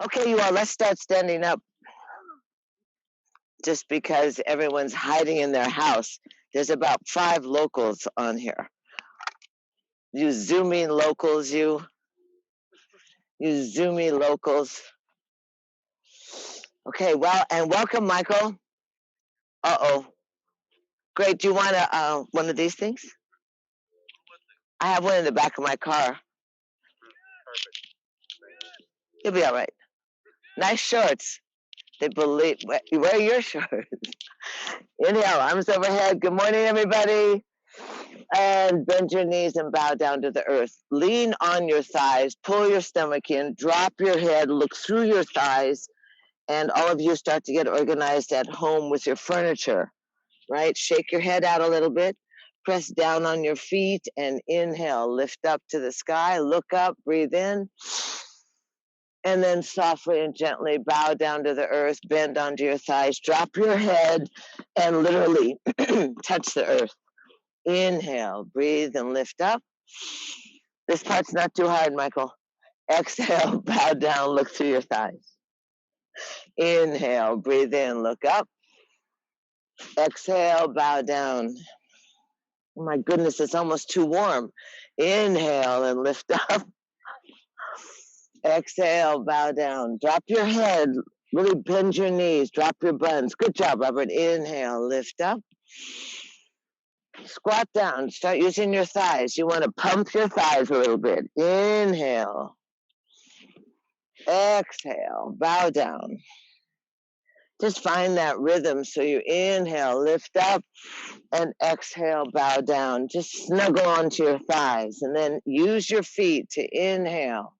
Okay, you all, let's start standing up just because everyone's hiding in their house. There's about 5 locals on here. You zooming locals, you zoomy locals. Okay, well, and welcome, Michael. Uh-oh. Great, do you want one of these things? I have one in the back of my car. You'll be all right. Nice shorts. They believe, wear your shorts. Inhale, arms overhead. Good morning, everybody. And bend your knees and bow down to the earth. Lean on your thighs, pull your stomach in, drop your head, look through your thighs, and all of you start to get organized at home with your furniture, right? Shake your head out a little bit, press down on your feet, and inhale. Lift up to the sky, look up, breathe in, and then softly and gently bow down to the earth, bend onto your thighs, drop your head, and literally touch the earth. Inhale, breathe and lift up. This part's not too hard, Michael. Exhale, bow down, look through your thighs. Inhale, breathe in, look up. Exhale, bow down. Oh my goodness, it's almost too warm. Inhale and lift up. Exhale, bow down. Drop your head, really bend your knees, drop your buns. Good job, Robert. Inhale, lift up. Squat down, start using your thighs. You want to pump your thighs a little bit. Inhale. Exhale, bow down. Just find that rhythm. So you inhale, lift up, and exhale, bow down. Just snuggle onto your thighs, and then use your feet to inhale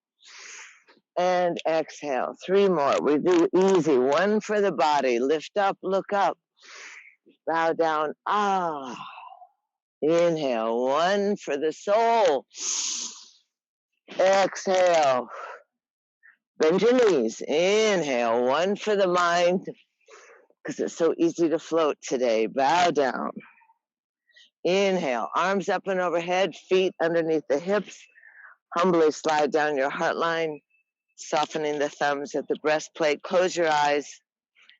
and exhale. 3 more. We do easy. 1 for the body. Lift up, look up, bow down. Ah. Inhale. 1 for the soul. Exhale. Bend your knees. Inhale. 1 for the mind, because it's so easy to float today. Bow down. Inhale. Arms up and overhead, feet underneath the hips. Humbly slide down your heart line, softening the thumbs at the breastplate. Close your eyes,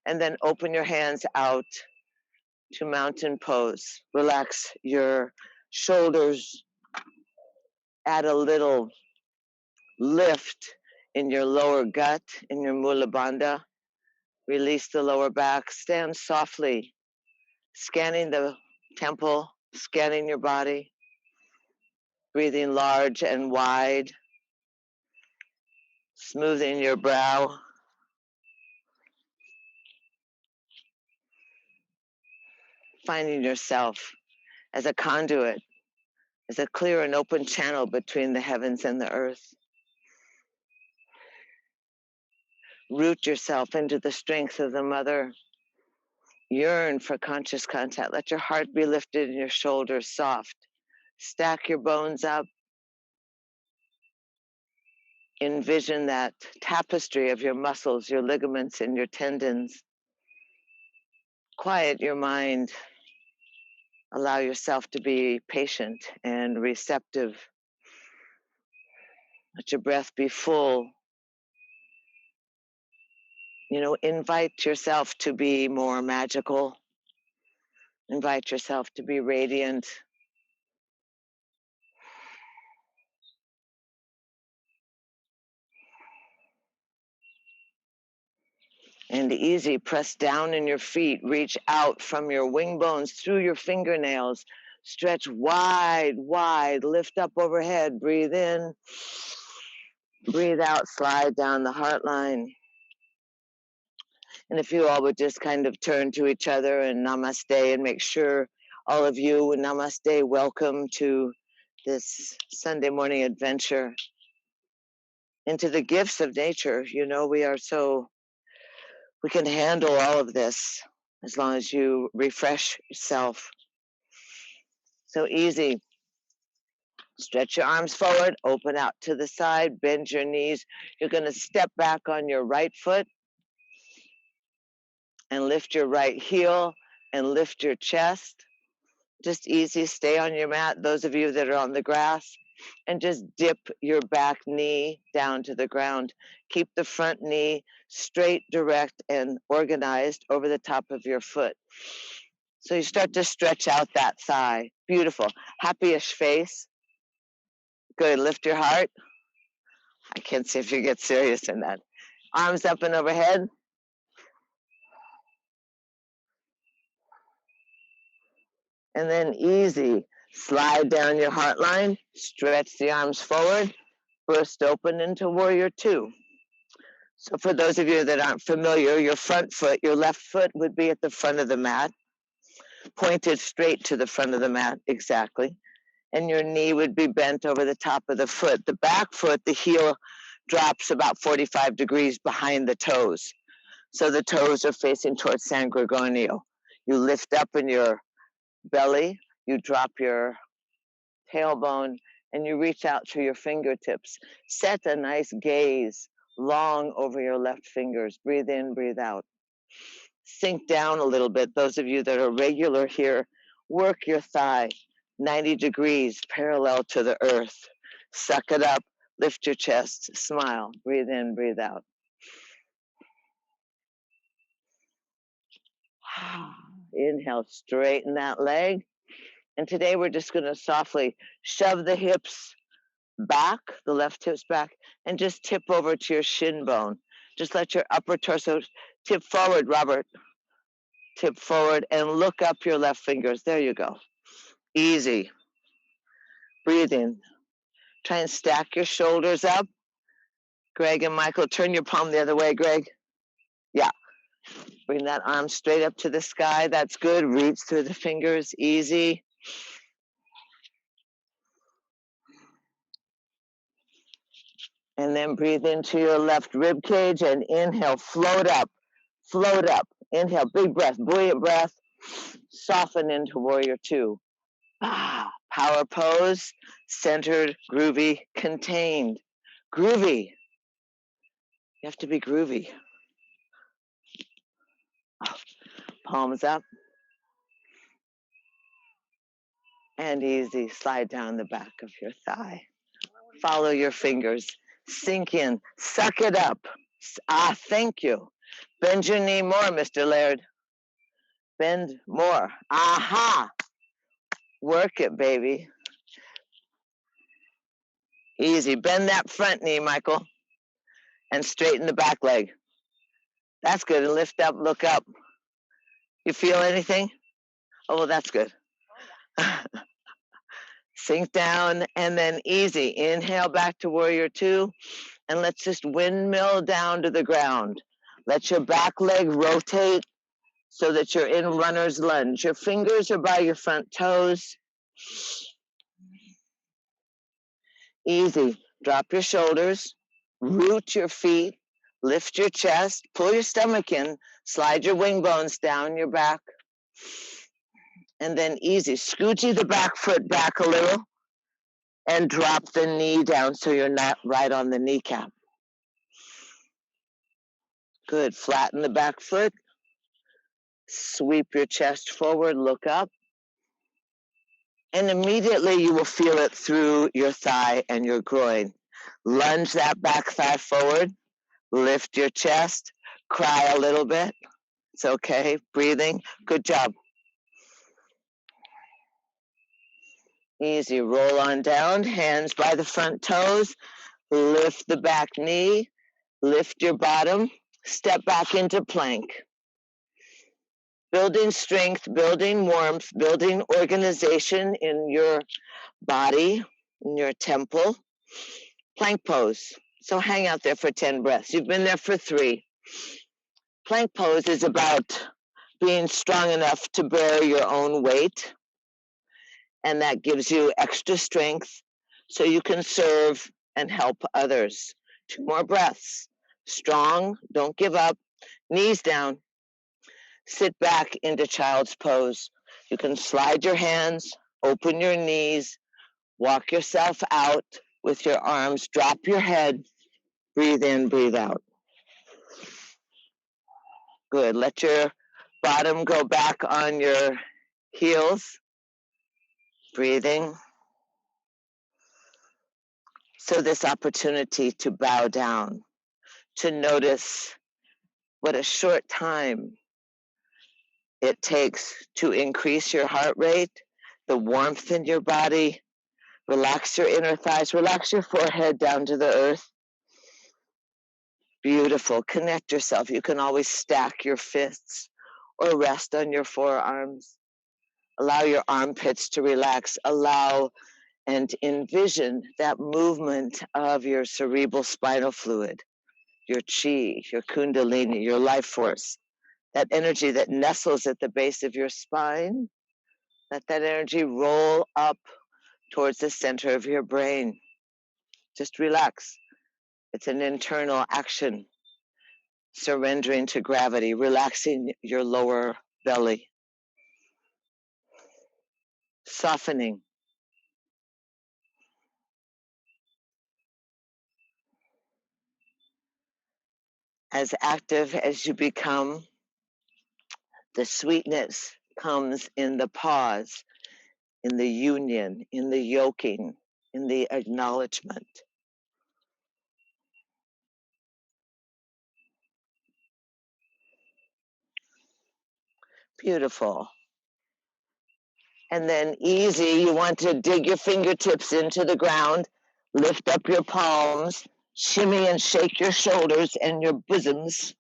and then open your hands out to mountain pose. Relax your shoulders. Add a little lift in your lower gut, in your Mula Bandha. Release the lower back. Stand softly, scanning the temple, scanning your body. Breathing large and wide. Smoothing your brow. Finding yourself as a conduit, as a clear and open channel between the heavens and the earth. Root yourself into the strength of the mother. Yearn for conscious contact. Let your heart be lifted and your shoulders soft. Stack your bones up. Envision that tapestry of your muscles, your ligaments, and your tendons. Quiet your mind. Allow yourself to be patient and receptive. Let your breath be full. Invite yourself to be more magical. Invite yourself to be radiant. And easy, press down in your feet. Reach out from your wing bones through your fingernails. Stretch wide, wide. Lift up overhead. Breathe in. Breathe out. Slide down the heart line. And if you all would just kind of turn to each other and namaste, and make sure all of you, namaste, welcome to this Sunday morning adventure into the gifts of nature. We can handle all of this as long as you refresh yourself. So easy. Stretch your arms forward, open out to the side, bend your knees. You're going to step back on your right foot and lift your right heel and lift your chest. Just easy. Stay on your mat. Those of you that are on the grass, and just dip your back knee down to the ground. Keep the front knee straight, direct, and organized over the top of your foot. So you start to stretch out that thigh. Beautiful. Happy-ish face. Good. Lift your heart. I can't see if you get serious in that. Arms up and overhead. And then easy. Slide down your heart line. Stretch the arms forward. Burst open into warrior two. So for those of you that aren't familiar, your front foot, your left foot would be at the front of the mat, pointed straight to the front of the mat, exactly. And your knee would be bent over the top of the foot. The back foot, the heel drops about 45 degrees behind the toes. So the toes are facing towards San Gregonio. You lift up in your belly, you drop your tailbone, and you reach out through your fingertips. Set a nice gaze long over your left fingers. Breathe in, breathe out. Sink down a little bit. Those of you that are regular here, work your thigh 90 degrees parallel to the earth. Suck it up, lift your chest, smile, breathe in, breathe out. Inhale, straighten that leg. And today we're just going to softly shove the hips back, the left hips back, and just tip over to your shin bone. Just let your upper torso tip forward, Robert. Tip forward and look up your left fingers. There you go. Easy. Breathe in. Try and stack your shoulders up. Greg and Michael, turn your palm the other way, Greg. Yeah. Bring that arm straight up to the sky. That's good. Reach through the fingers. Easy. And then breathe into your left rib cage and inhale, float up, float up. Inhale, big breath, buoyant breath. Soften into warrior two. Power pose, centered, groovy, contained. Groovy. You have to be groovy. Palms up. And easy, slide down the back of your thigh. Follow your fingers. Sink in. Suck it up. Thank you. Bend your knee more, Mr. Laird. Bend more. Aha. Work it, baby. Easy. Bend that front knee, Michael. And straighten the back leg. That's good. And lift up, look up. You feel anything? Oh, well, that's good. Sink down and then easy. Inhale back to warrior two. And let's just windmill down to the ground. Let your back leg rotate so that you're in runner's lunge. Your fingers are by your front toes. Easy. Drop your shoulders. Root your feet. Lift your chest. Pull your stomach in. Slide your wing bones down your back. And then easy. Scoochie the back foot back a little. And drop the knee down so you're not right on the kneecap. Good. Flatten the back foot. Sweep your chest forward, look up. And immediately you will feel it through your thigh and your groin. Lunge that back thigh forward. Lift your chest. Cry a little bit. It's okay. Breathing. Good job. Easy. Roll on down. Hands by the front toes. Lift the back knee. Lift your bottom. Step back into plank. Building strength, building warmth, building organization in your body, in your temple. Plank pose. So hang out there for 10 breaths. You've been there for 3. Plank pose is about being strong enough to bear your own weight. And that gives you extra strength so you can serve and help others. 2 more breaths. Strong, don't give up. Knees down. Sit back into child's pose. You can slide your hands, open your knees, walk yourself out with your arms, drop your head, breathe in, breathe out. Good. Let your bottom go back on your heels. Breathing. So this opportunity to bow down, to notice what a short time it takes to increase your heart rate, the warmth in your body, relax your inner thighs, relax your forehead down to the earth. Beautiful. Connect yourself. You can always stack your fists or rest on your forearms. Allow your armpits to relax. Allow and envision that movement of your cerebral spinal fluid, your chi, your kundalini, your life force, that energy that nestles at the base of your spine. Let that energy roll up towards the center of your brain. Just relax. It's an internal action. Surrendering to gravity, relaxing your lower belly, softening. As active as you become, the sweetness comes in the pause, in the union, in the yoking, in the acknowledgement. Beautiful. And then easy, you want to dig your fingertips into the ground, lift up your palms, shimmy and shake your shoulders and your bosoms.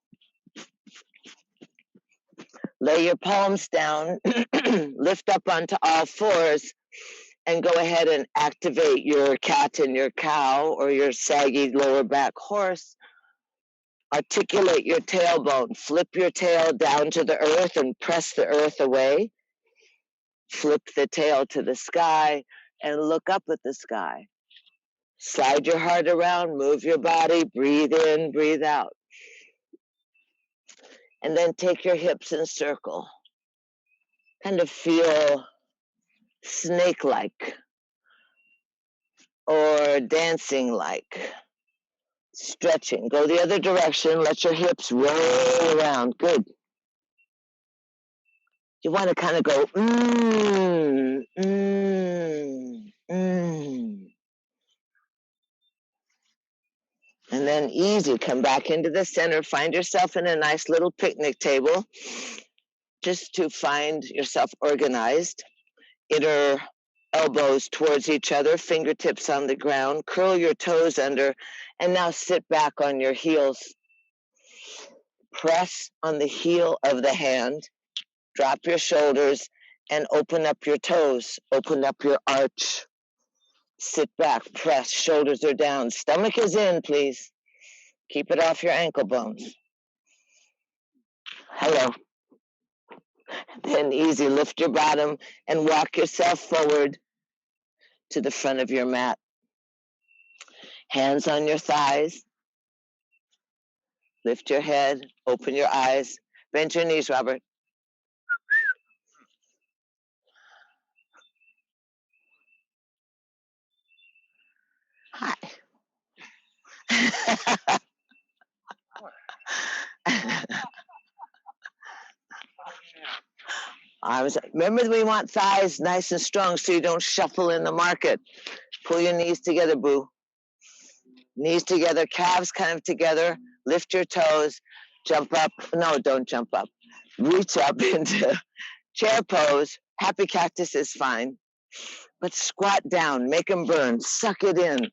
Lay your palms down, lift up onto all fours, and go ahead and activate your cat and your cow or your saggy lower back horse. Articulate your tailbone, flip your tail down to the earth and press the earth away. Flip the tail to the sky and look up at the sky. Slide your heart around, move your body, breathe in, breathe out. And then take your hips in circle. Kind of feel snake-like or dancing-like. Stretching. Go the other direction. Let your hips roll around. Good. You want to kind of go, And then easy, come back into the center. Find yourself in a nice little picnic table just to find yourself organized. Inner elbows towards each other, fingertips on the ground. Curl your toes under, and now sit back on your heels. Press on the heel of the hand. Drop your shoulders and open up your toes. Open up your arch. Sit back, press, shoulders are down. Stomach is in, please. Keep it off your ankle bones. Hello. Then easy, lift your bottom and walk yourself forward to the front of your mat. Hands on your thighs. Lift your head, open your eyes. Bend your knees, Robert. Hi. Remember, we want thighs nice and strong so you don't shuffle in the market. Pull your knees together, boo. Knees together, calves kind of together. Lift your toes. Jump up. No, don't jump up. Reach up into chair pose. Happy cactus is fine. But squat down. Make them burn. Suck it in.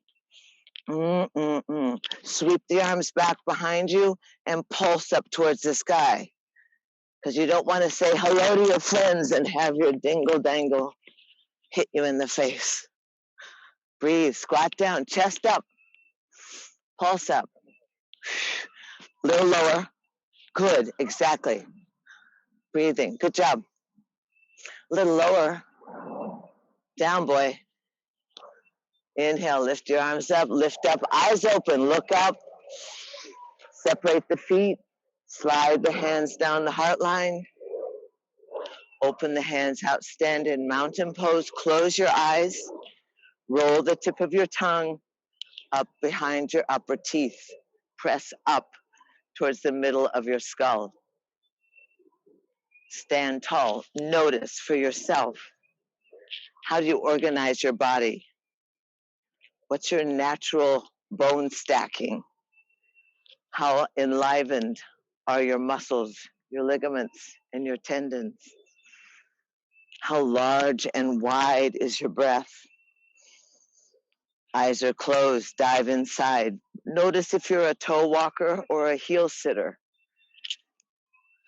Sweep the arms back behind you and pulse up towards the sky. Because you don't want to say hello to your friends and have your dingle dangle hit you in the face. Breathe, squat down, chest up, pulse up. Little lower. Good, exactly. Breathing, good job. Little lower. Down, boy. Inhale, lift your arms up, lift up, eyes open, look up. Separate the feet, slide the hands down the heart line. Open the hands out, stand in mountain pose, close your eyes, roll the tip of your tongue up behind your upper teeth. Press up towards the middle of your skull. Stand tall. Notice for yourself, how do you organize your body? What's your natural bone stacking? How enlivened are your muscles, your ligaments, and your tendons? How large and wide is your breath? Eyes are closed, dive inside. Notice if you're a toe walker or a heel sitter.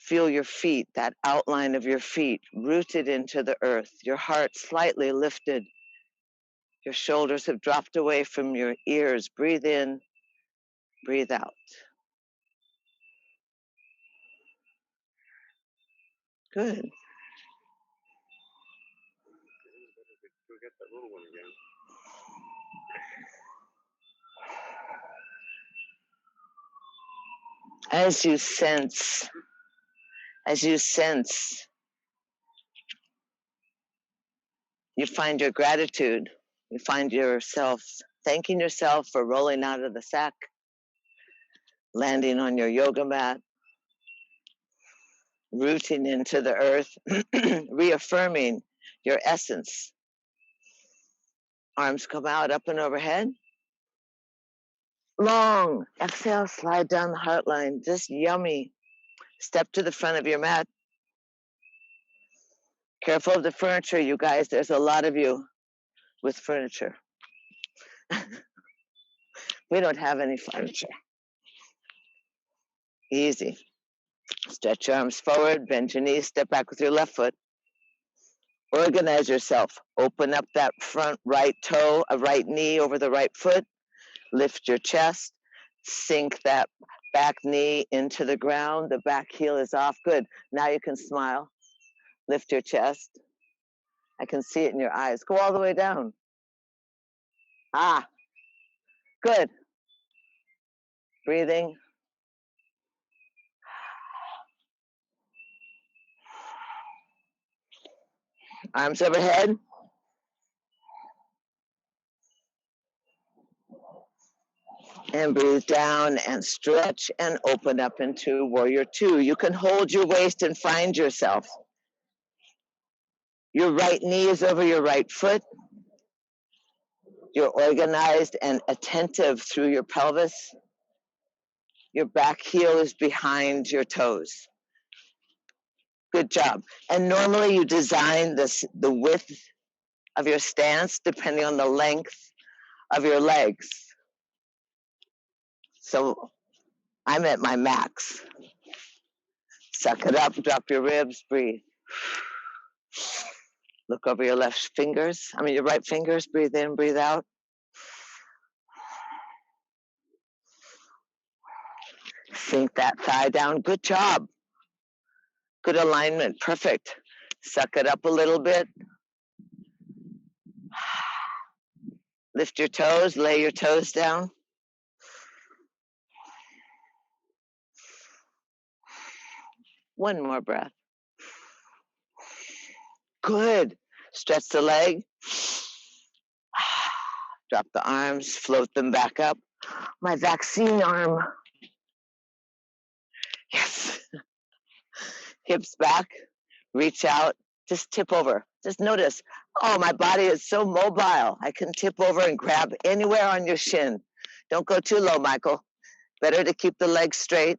Feel your feet, that outline of your feet rooted into the earth, your heart slightly lifted. Your shoulders have dropped away from your ears. Breathe in, breathe out. Good. As you sense, you find your gratitude. You find yourself thanking yourself for rolling out of the sack, landing on your yoga mat, rooting into the earth, reaffirming your essence. Arms come out, up and overhead. Long. Exhale, slide down the heart line. Just yummy. Step to the front of your mat. Careful of the furniture, you guys. There's a lot of you with furniture. We don't have any furniture. Easy. Stretch your arms forward, bend your knees, step back with your left foot. Organize yourself. Open up that front right toe, a right knee over the right foot. Lift your chest. Sink that back knee into the ground. The back heel is off. Good. Now you can smile. Lift your chest. I can see it in your eyes. Go all the way down. Ah, good. Breathing. Arms overhead. And breathe down and stretch and open up into warrior two. You can hold your waist and find yourself. Your right knee is over your right foot. You're organized and attentive through your pelvis. Your back heel is behind your toes. Good job. And normally you design the width of your stance depending on the length of your legs. So I'm at my max. Suck it up, drop your ribs, breathe. Look over your your right fingers, breathe in, breathe out. Sink that thigh down, good job. Good alignment, perfect. Suck it up a little bit. Lift your toes, lay your toes down. One more breath. Good. Stretch the leg. Drop the arms, float them back up. My vaccine arm. Yes. Hips back, reach out, just tip over. Just notice, oh, my body is so mobile. I can tip over and grab anywhere on your shin. Don't go too low, Michael. Better to keep the legs straight.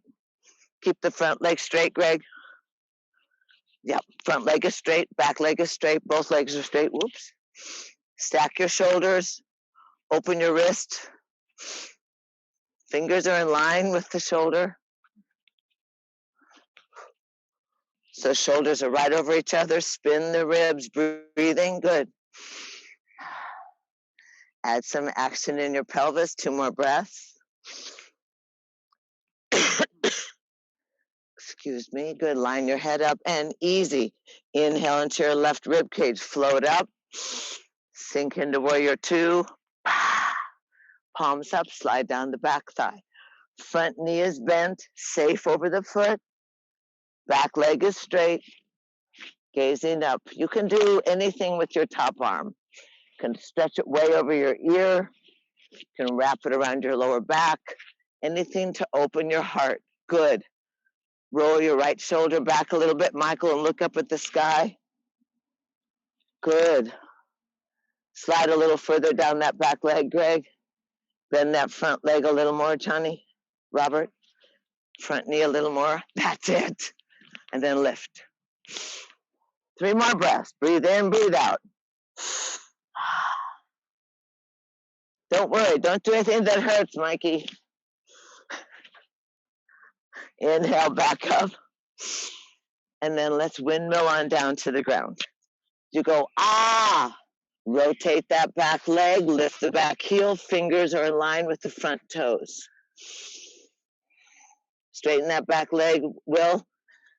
Keep the front leg straight, Greg. Yep, front leg is straight, back leg is straight, both legs are straight. Whoops. Stack your shoulders, open your wrist. Fingers are in line with the shoulder. So shoulders are right over each other. Spin the ribs, breathing, good. Add some action in your pelvis, 2 more breaths. Excuse me, good. Line your head up and easy. Inhale into your left rib cage, float up. Sink into warrior two. Palms up, slide down the back thigh. Front knee is bent, safe over the foot. Back leg is straight, gazing up. You can do anything with your top arm. You can stretch it way over your ear. You can wrap it around your lower back. Anything to open your heart. Good. Roll your right shoulder back a little bit, Michael, and look up at the sky. Good. Slide a little further down that back leg, Greg. Bend that front leg a little more, Johnny. Robert, front knee a little more. That's it. And then lift. 3 more breaths. Breathe in, breathe out. Don't worry. Don't do anything that hurts, Mikey. Inhale, back up. And then let's windmill on down to the ground. You go, ah. Rotate that back leg, lift the back heel, fingers are in line with the front toes. Straighten that back leg, Will.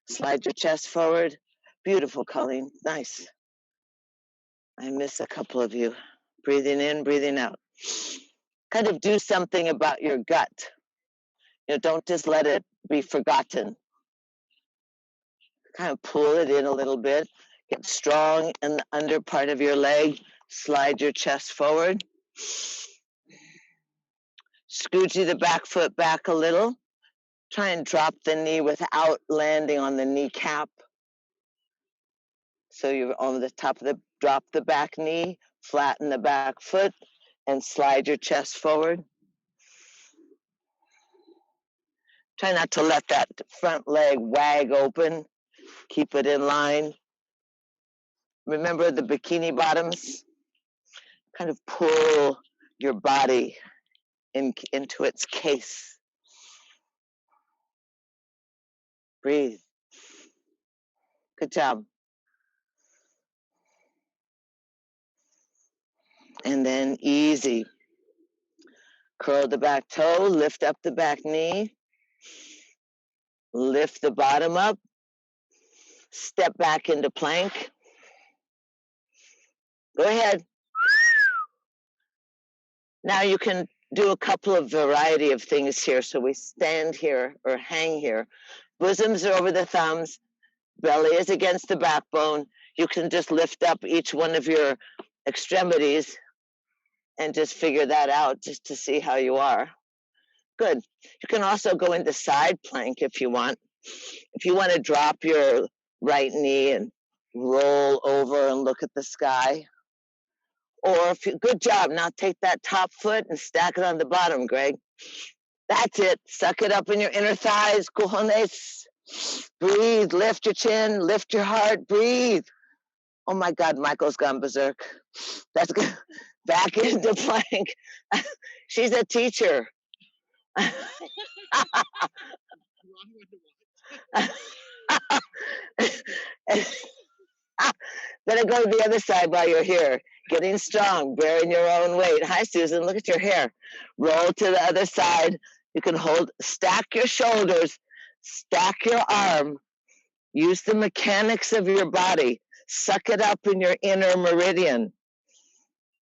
Slide your chest forward. Beautiful, Colleen. Nice. I miss a couple of you. Breathing in, breathing out. Kind of do something about your gut. Don't just let it be forgotten. Kind of pull it in a little bit. Get strong in the under part of your leg. Slide your chest forward. Scoochie the back foot back a little. Try and drop the knee without landing on the kneecap. So you're on the top of the, drop the back knee, flatten the back foot, and slide your chest forward. Try not to let that front leg wag open. Keep it in line. Remember the bikini bottoms? Kind of pull your body into its case. Breathe. Good job. And then easy. Curl the back toe, lift up the back knee. Lift the bottom up. Step back into plank. Go ahead. Now you can do a couple of variety of things here. So we stand here or hang here. Bosoms are over the thumbs. Belly is against the backbone. You can just lift up each one of your extremities and just figure that out just to see how you are. Good. You can also go into side plank if you want. If you want to drop your right knee and roll over and look at the sky. Or if you, good job, now take that top foot and stack it on the bottom, Greg. That's it. Suck it up in your inner thighs, cojones. Breathe, lift your chin, lift your heart, breathe. Oh my God, Michael's gone berserk. That's good. Back into plank. She's a teacher. Better go to the other side while you're here. Getting strong, bearing your own weight. Hi, Susan, look at your hair. Roll to the other side. You can hold, stack your shoulders, stack your arm. Use the mechanics of your body. Suck it up in your inner meridian.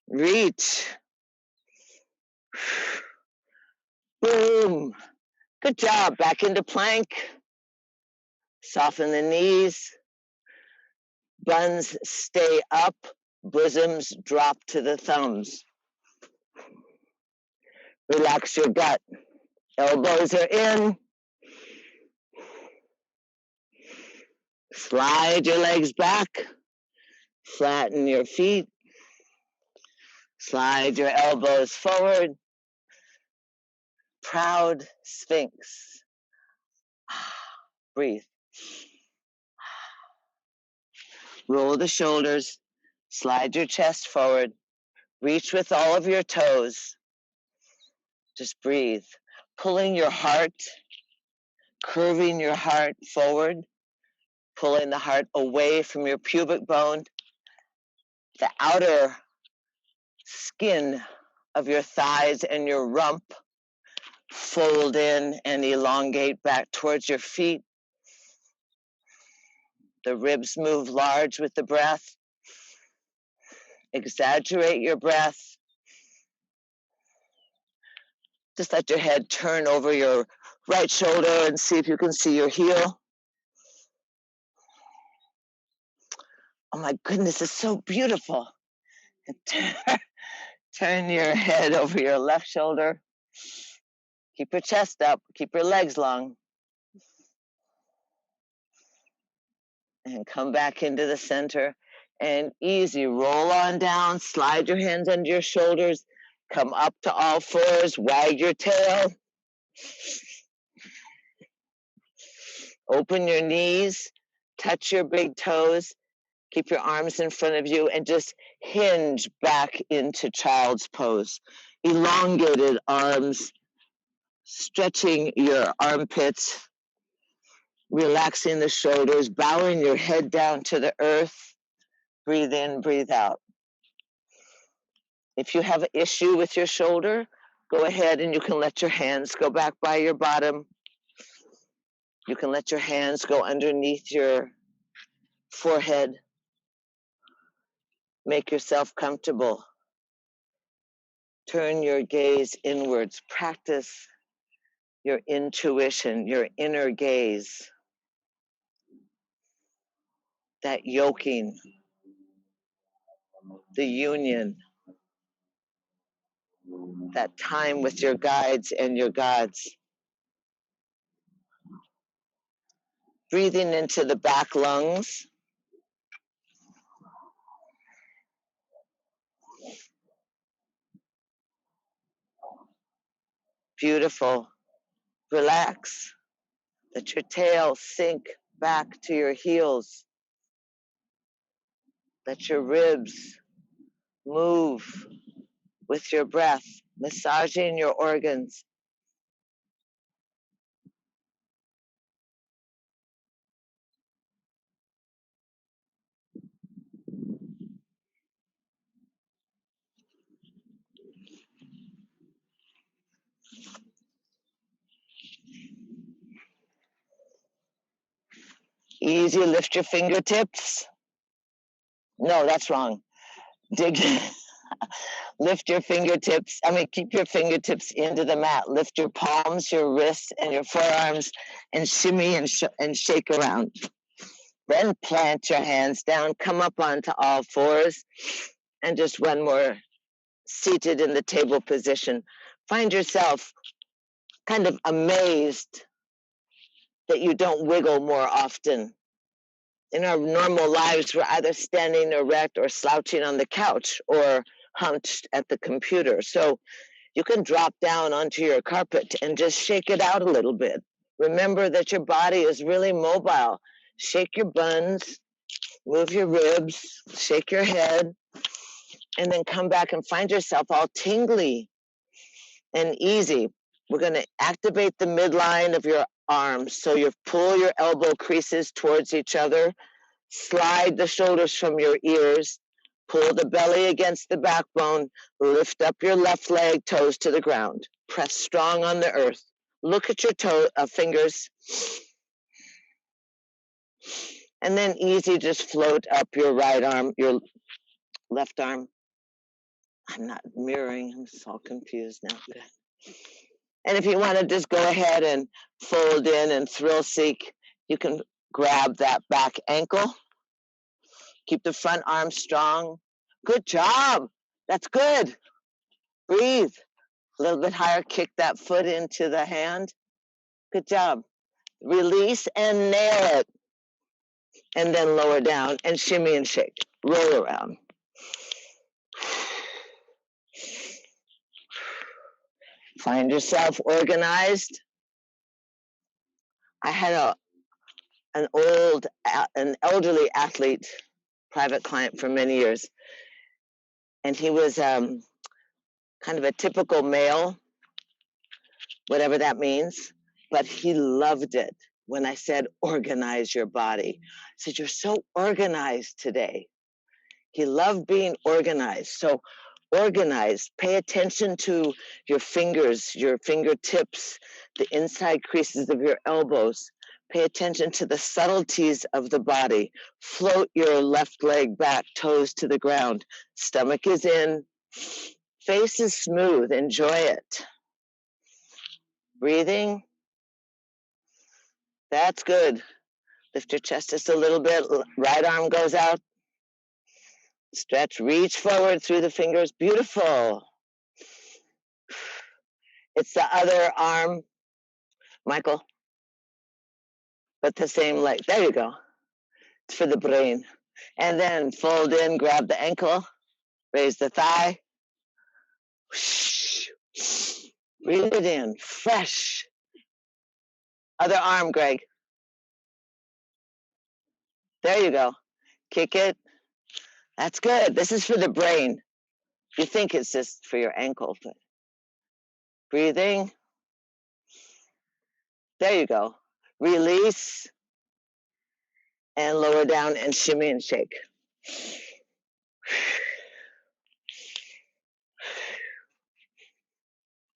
Reach. Boom. Good job. Back into plank. Soften the knees. Buns stay up. Bosoms drop to the thumbs. Relax your gut. Elbows are in. Slide your legs back. Flatten your feet. Slide your elbows forward. Proud Sphinx. Breathe. Roll the shoulders. Slide your chest forward. Reach with all of your toes. Just breathe. Pulling your heart, curving your heart forward, pulling the heart away from your pubic bone. The outer skin of your thighs and your rump fold in and elongate back towards your feet. The ribs move large with the breath. Exaggerate your breath. Just let your head turn over your right shoulder and see if you can see your heel. Oh my goodness, it's so beautiful. Turn your head over your left shoulder. Keep your chest up, keep your legs long. And come back into the center and easy, roll on down, slide your hands under your shoulders, Come up to all fours, wag your tail. Open your knees, touch your big toes, keep your arms in front of you, and just hinge back into child's pose. Elongated arms, stretching your armpits, relaxing the shoulders, bowing your head down to the earth. Breathe in, breathe out. If you have an issue with your shoulder, go ahead and you can let your hands go back by your bottom. You can let your hands go underneath your forehead. Make yourself comfortable. Turn your gaze inwards. Practice your intuition, your inner gaze. That yoking, the union, that time with your guides and your gods. Breathing into the back lungs. Beautiful. Relax. Let your tail sink back to your heels. Let your ribs move with your breath, massaging your organs. Easy, lift your fingertips. No, that's wrong. Dig, lift your fingertips. Keep your fingertips into the mat. Lift your palms, your wrists, and your forearms, and shimmy and shake around. Then plant your hands down, come up onto all fours, and just one more seated in the table position. Find yourself kind of amazed that you don't wiggle more often. In our normal lives, we're either standing erect or slouching on the couch or hunched at the computer. So you can drop down onto your carpet and just shake it out a little bit. Remember that your body is really mobile. Shake your buns, move your ribs, shake your head, and then come back and find yourself all tingly and easy. We're going to activate the midline of your arms. So you pull your elbow creases towards each other, slide the shoulders from your ears, pull the belly against the backbone, lift up your left leg, toes to the ground. Press strong on the earth. Look at your fingers. And then easy, just float up your right arm, your left arm. I'm not mirroring, I'm so confused now. Good. And if you want to just go ahead and fold in and thrill seek, you can grab that back ankle. Keep the front arm strong. Good job. That's good. Breathe. A little bit higher. Kick that foot into the hand. Good job. Release and nail it. And then lower down and shimmy and shake. Roll around. Find yourself organized. I had an elderly athlete, private client for many years, and he was kind of a typical male, whatever that means, but he loved it when I said organize your body. I said, you're so organized today. He loved being organized. So organize, pay attention to your fingers, your fingertips, the inside creases of your elbows. Pay attention to the subtleties of the body. Float your left leg back, toes to the ground. Stomach is in. Face is smooth. Enjoy it. Breathing. That's good. Lift your chest just a little bit. Right arm goes out. Stretch, reach forward through the fingers. Beautiful. It's the other arm, Michael, but the same leg. There you go. It's for the brain. And then fold in, grab the ankle, raise the thigh, Breathe it in, fresh. Other arm, Greg. There you go. Kick it. That's good. This is for the brain. You think it's just for your ankle, but breathing. There you go. Release and lower down and shimmy and shake.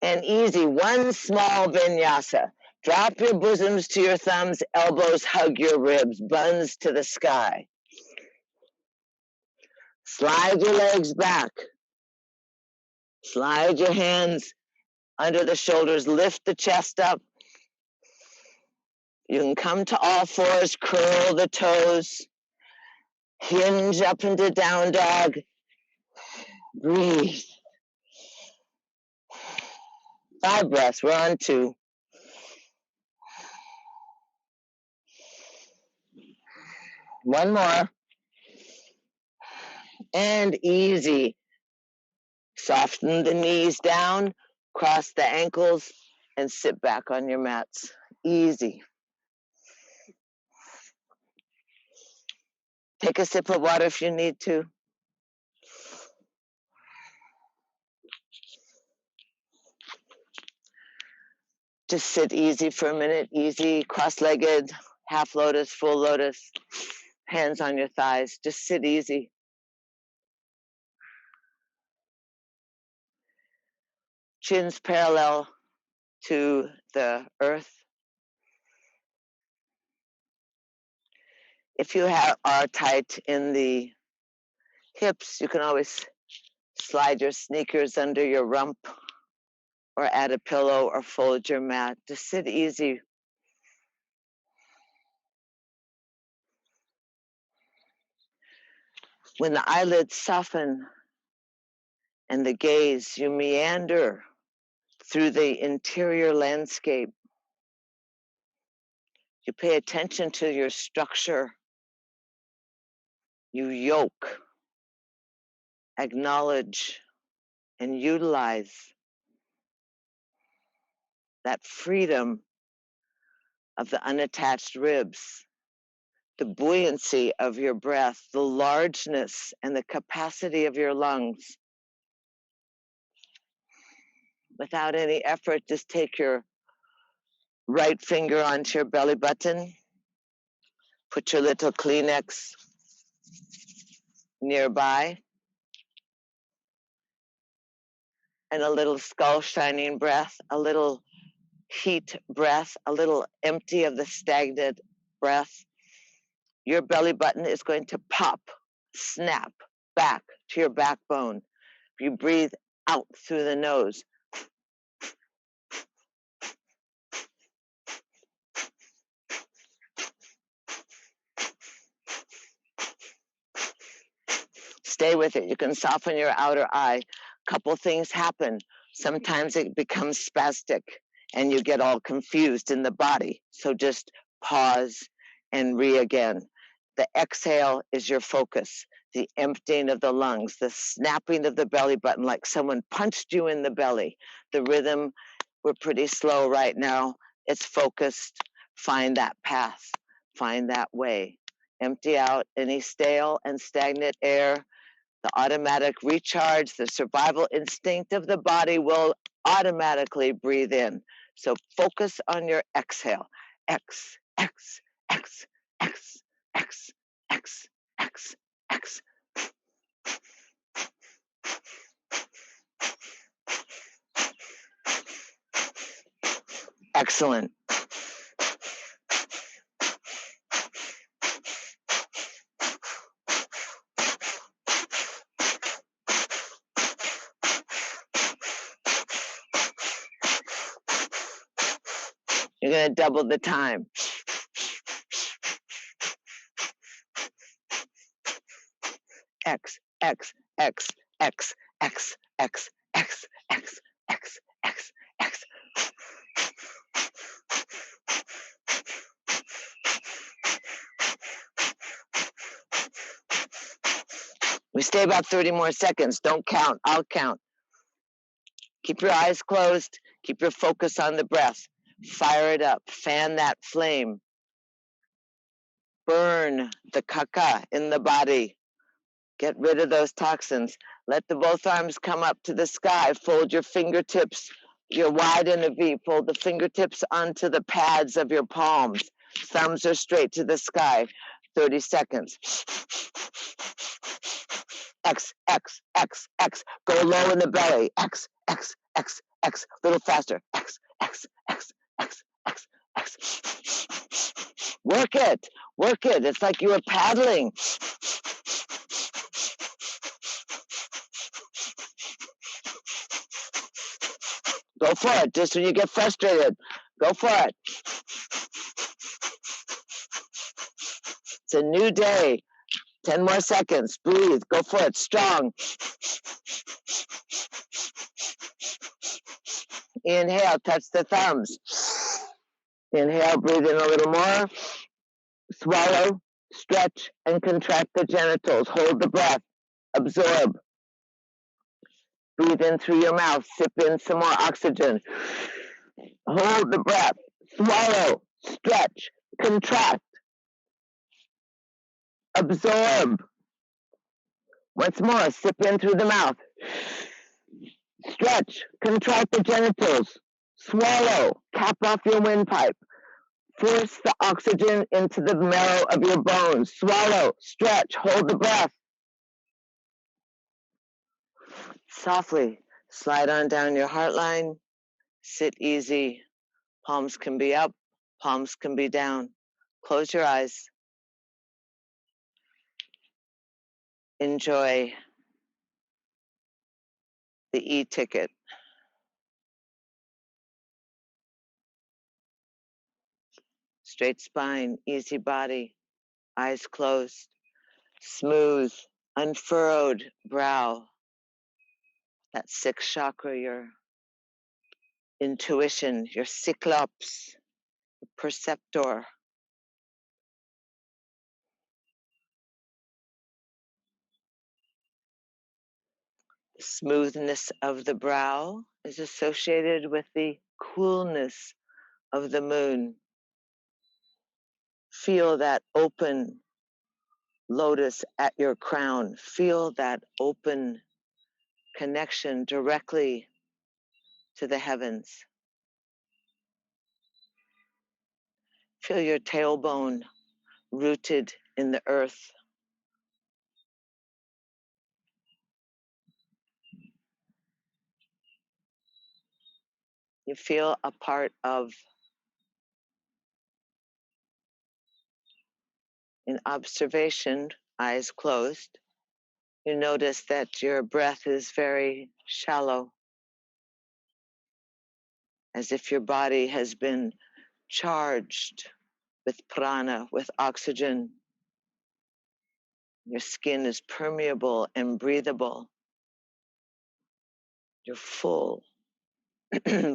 And easy, one small vinyasa. Drop your bosoms to your thumbs, elbows hug your ribs, buns to the sky. Slide your legs back. Slide your hands under the shoulders, lift the chest up. You can come to all fours, curl the toes, hinge up into down dog. Breathe. 5 breaths, we're on 2. One more. And easy. Soften the knees down, cross the ankles, and sit back on your mats. Easy. Take a sip of water if you need to. Just sit easy for a minute, easy, cross-legged, half lotus, full lotus, hands on your thighs. Just sit easy. Chins parallel to the earth. If you are tight in the hips, you can always slide your sneakers under your rump or add a pillow or fold your mat. Just sit easy. When the eyelids soften and the gaze, you meander through the interior landscape. You pay attention to your structure. You yoke, acknowledge, and utilize that freedom of the unattached ribs, the buoyancy of your breath, the largeness and the capacity of your lungs. Without any effort, just take your right finger onto your belly button. Put your little Kleenex nearby. And a little skull shining breath, a little heat breath, a little empty of the stagnant breath. Your belly button is going to pop, snap back to your backbone. You breathe out through the nose. Stay with it. You can soften your outer eye. Couple things happen. Sometimes it becomes spastic and you get all confused in the body. So just pause and again. The exhale is your focus. The emptying of the lungs, the snapping of the belly button like someone punched you in the belly. The rhythm, we're pretty slow right now. It's focused. Find that path. Find that way. Empty out any stale and stagnant air. The automatic recharge, the survival instinct of the body will automatically breathe in. So focus on your exhale. X, X, X, X, X, X, X, X. Excellent. You're going to double the time. X, X, X, X, X, X, X, X, X, X, X. We stay about 30 more seconds. Don't count. I'll count. Keep your eyes closed. Keep your focus on the breath. Fire it up. Fan that flame. Burn the kaka in the body. Get rid of those toxins. Let the both arms come up to the sky. Fold your fingertips. You're wide in a V. Fold the fingertips onto the pads of your palms. Thumbs are straight to the sky. 30 seconds. X, X, X, X. Go low in the belly. X, X, X, X. A little faster. X, X, X, X, X, X. Work it. Work it. It's like you were paddling. Go for it. Just when you get frustrated, go for it. It's a new day. 10 more seconds. Breathe. Go for it. Strong. Inhale. Touch the thumbs. Inhale. Breathe in a little more. Swallow. Stretch and contract the genitals. Hold the breath. Absorb. Breathe in through your mouth. Sip in some more oxygen. Hold the breath. Swallow. Stretch. Contract. Absorb. Once more, sip in through the mouth. Stretch, contract the genitals. Swallow, cap off your windpipe. Force the oxygen into the marrow of your bones. Swallow, stretch, hold the breath. Softly slide on down your heart line. Sit easy. Palms can be up, palms can be down. Close your eyes. Enjoy the e-ticket. Straight spine, easy body, eyes closed, smooth, unfurrowed brow. That sixth chakra, your intuition, your cyclops, your perceptor. The smoothness of the brow is associated with the coolness of the moon. Feel that open lotus at your crown. Feel that open connection directly to the heavens. Feel your tailbone rooted in the earth. You feel a part of in observation, eyes closed. You notice that your breath is very shallow, as if your body has been charged with prana, with oxygen. Your skin is permeable and breathable. You're full,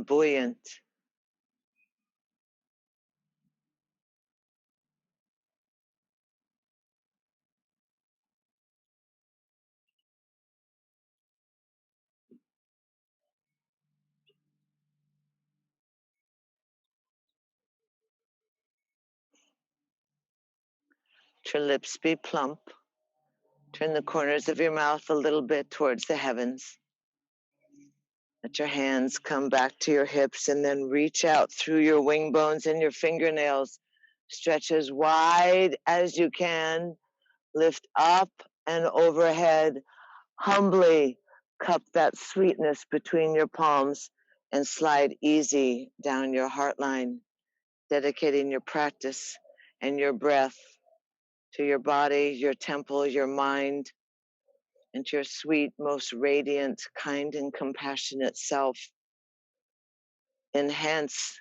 buoyant. Let your lips be plump. Turn the corners of your mouth a little bit towards the heavens. Let your hands come back to your hips and then reach out through your wing bones and your fingernails. Stretch as wide as you can. Lift up and overhead. Humbly cup that sweetness between your palms and slide easy down your heart line, dedicating your practice and your breath to your body, your temple, your mind, and to your sweet, most radiant, kind, and compassionate self. Enhance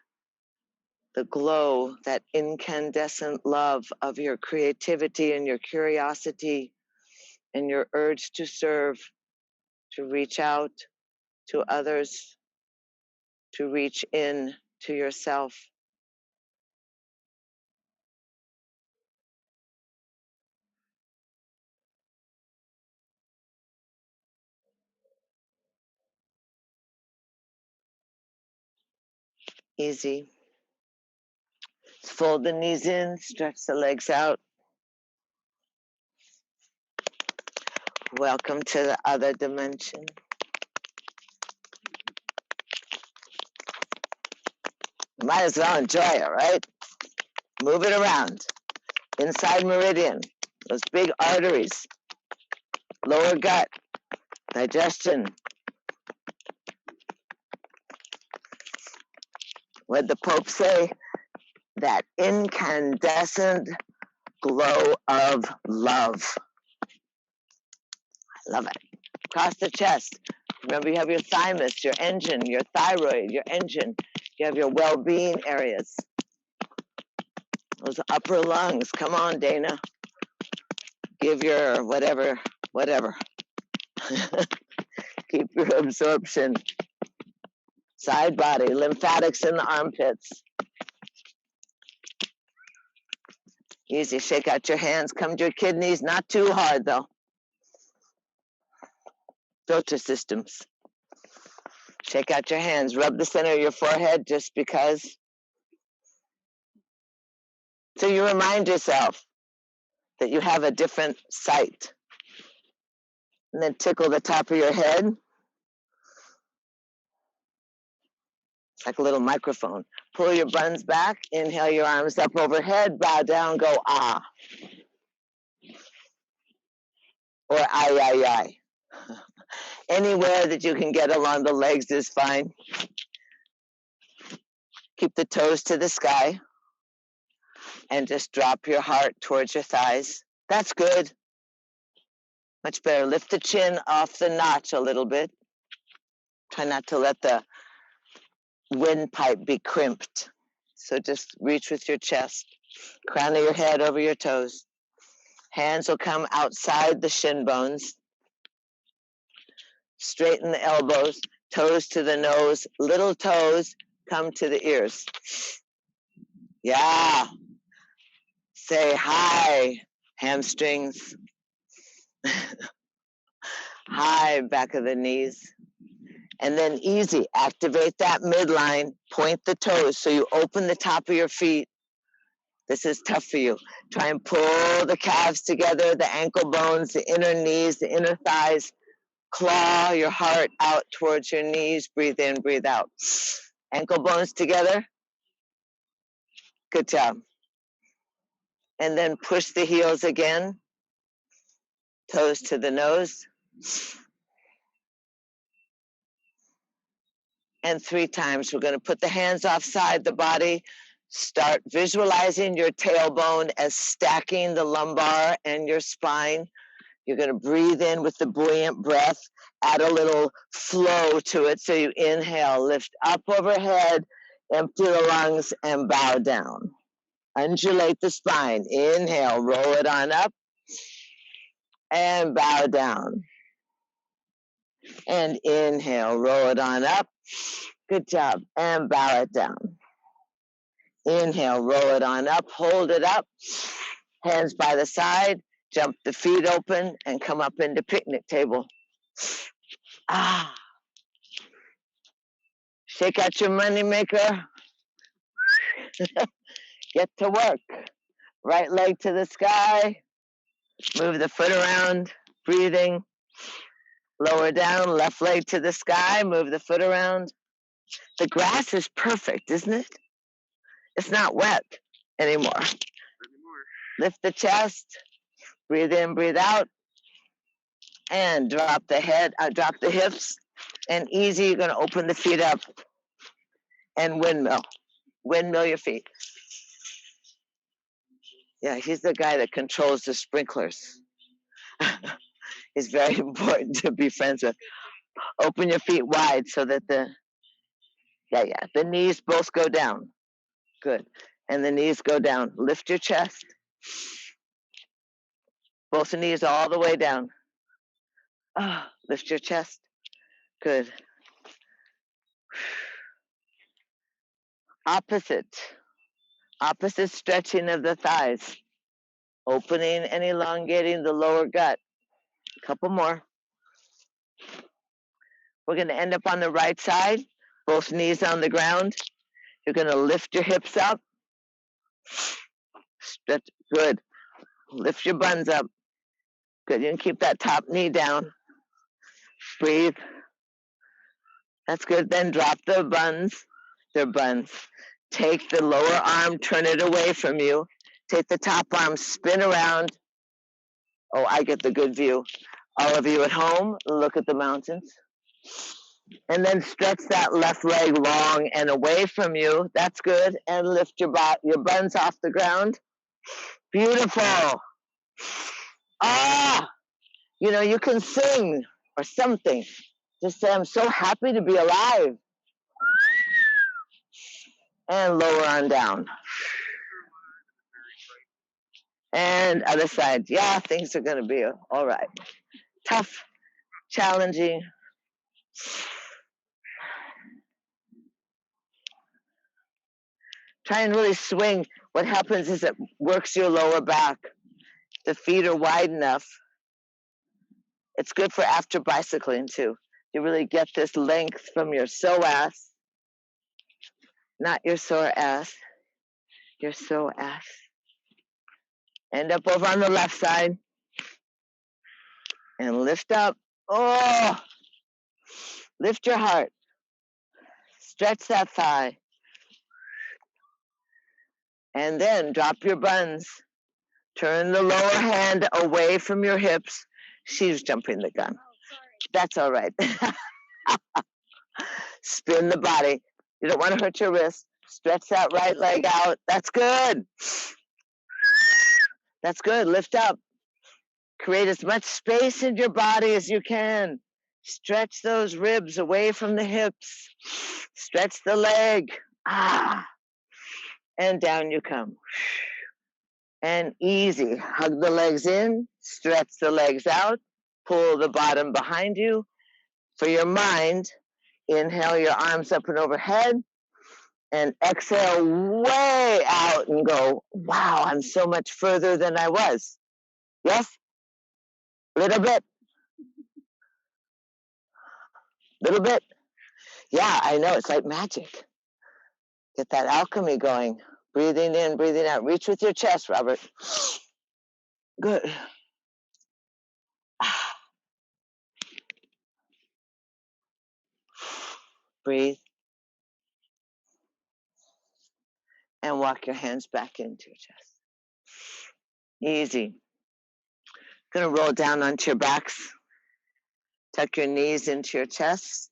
the glow, that incandescent love of your creativity and your curiosity and your urge to serve, to reach out to others, to reach in to yourself. Easy. Fold the knees in, stretch the legs out. Welcome to the other dimension. Might as well enjoy it, right? Move it around. Inside meridian, those big arteries, lower gut, digestion. What did the Pope say? That incandescent glow of love. I love it. Across the chest. Remember, you have your thymus, your engine, your thyroid, your engine. You have your well-being areas. Those upper lungs. Come on, Dana. Give your whatever. Keep your absorption. Side body, lymphatics in the armpits. Easy. Shake out your hands. Come to your kidneys. Not too hard, though. Filter systems. Shake out your hands. Rub the center of your forehead just because. So you remind yourself that you have a different sight. And then tickle the top of your head. It's like a little microphone. Pull your buns back. Inhale your arms up overhead. Bow down. Go ah. Or ay. Anywhere that you can get along the legs is fine. Keep the toes to the sky. And just drop your heart towards your thighs. That's good. Much better. Lift the chin off the notch a little bit. Try not to let the windpipe be crimped. So just reach with your chest. Crown of your head over your toes. Hands will come outside the shin bones. Straighten the elbows. Toes to the nose. Little toes come to the ears. Yeah. Say hi, hamstrings. Hi, back of the knees. And then easy, activate that midline, point the toes so you open the top of your feet. This is tough for you. Try and pull the calves together, the ankle bones, the inner knees, the inner thighs. Claw your heart out towards your knees. Breathe in, breathe out. Ankle bones together. Good job. And then push the heels again. Toes to the nose. And 3 times. We're going to put the hands offside the body. Start visualizing your tailbone as stacking the lumbar and your spine. You're going to breathe in with the buoyant breath. Add a little flow to it. So you inhale, lift up overhead, empty the lungs, and bow down. Undulate the spine. Inhale, roll it on up, and bow down. And inhale, roll it on up. Good job. And bow it down. Inhale, roll it on up, hold it up. Hands by the side, jump the feet open, and come up into picnic table. Ah. Shake out your money maker. Get to work. Right leg to the sky. Move the foot around, breathing. Lower down, left leg to the sky, move the foot around. The grass is perfect, isn't it? It's not wet anymore. Lift the chest, breathe in, breathe out, and drop the head, drop the hips, and easy, you're gonna open the feet up and windmill your feet. Yeah, he's the guy that controls the sprinklers. It's very important to be friends with. Open your feet wide so that the knees both go down. Good. And the knees go down. Lift your chest. Both the knees all the way down. Lift your chest. Good. Opposite stretching of the thighs. Opening and elongating the lower gut. A couple more. We're going to end up on the right side. Both knees on the ground. You're going to lift your hips up. Stretch. Good. Lift your buns up. Good. You can keep that top knee down. Breathe. That's good. Then drop the buns. Their buns. Take the lower arm, turn it away from you. Take the top arm, spin around. Oh, I get the good view. All of you at home, look at the mountains. And then stretch that left leg long and away from you. That's good. And lift your buns off the ground. Beautiful. Ah, you know, you can sing or something. Just say, I'm so happy to be alive. And lower on down. And other side. Yeah, things are going to be all right. Tough, challenging. Try and really swing. What happens is it works your lower back. The feet are wide enough. It's good for after bicycling too. You really get this length from your psoas, not your sore ass, your psoas. End up over on the left side and lift up. Oh, lift your heart. Stretch that thigh. And then drop your buns. Turn the lower hand away from your hips. She's jumping the gun. That's all right. Spin the body. You don't want to hurt your wrist. Stretch that right leg out. That's good. That's good. Lift up. Create as much space in your body as you can. Stretch those ribs away from the hips. Stretch the leg. Ah. And down you come. And easy. Hug the legs in. Stretch the legs out. Pull the bottom behind you. For your mind, inhale your arms up and overhead. And exhale way out and go, wow, I'm so much further than I was. Yes? Little bit? Little bit? Yeah, I know. It's like magic. Get that alchemy going. Breathing in, breathing out. Reach with your chest, Robert. Good. Breathe. And walk your hands back into your chest. Easy. Gonna roll down onto your backs. Tuck your knees into your chest.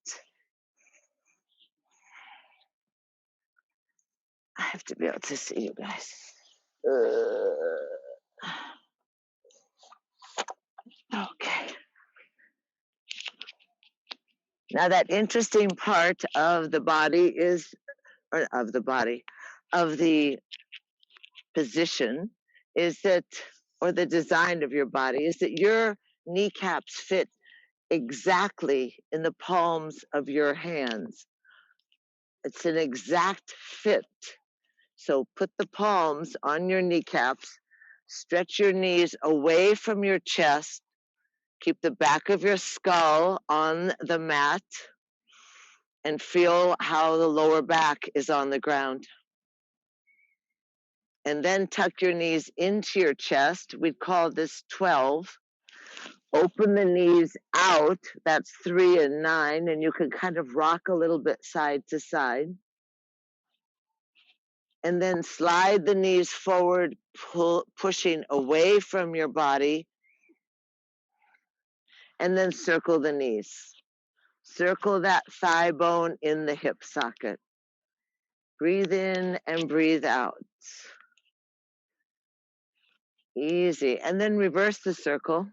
I have to be able to see you guys. Okay. Now that interesting part of the body is, or of the position is that, or the design of your body is that your kneecaps fit exactly in the palms of your hands. It's an exact fit. So put the palms on your kneecaps, stretch your knees away from your chest, keep the back of your skull on the mat, and feel how the lower back is on the ground. And then tuck your knees into your chest. We'd call this 12. Open the knees out. That's 3 and 9. And you can kind of rock a little bit side to side. And then slide the knees forward, pushing away from your body. And then circle the knees. Circle that thigh bone in the hip socket. Breathe in and breathe out. Easy. And then reverse the circle.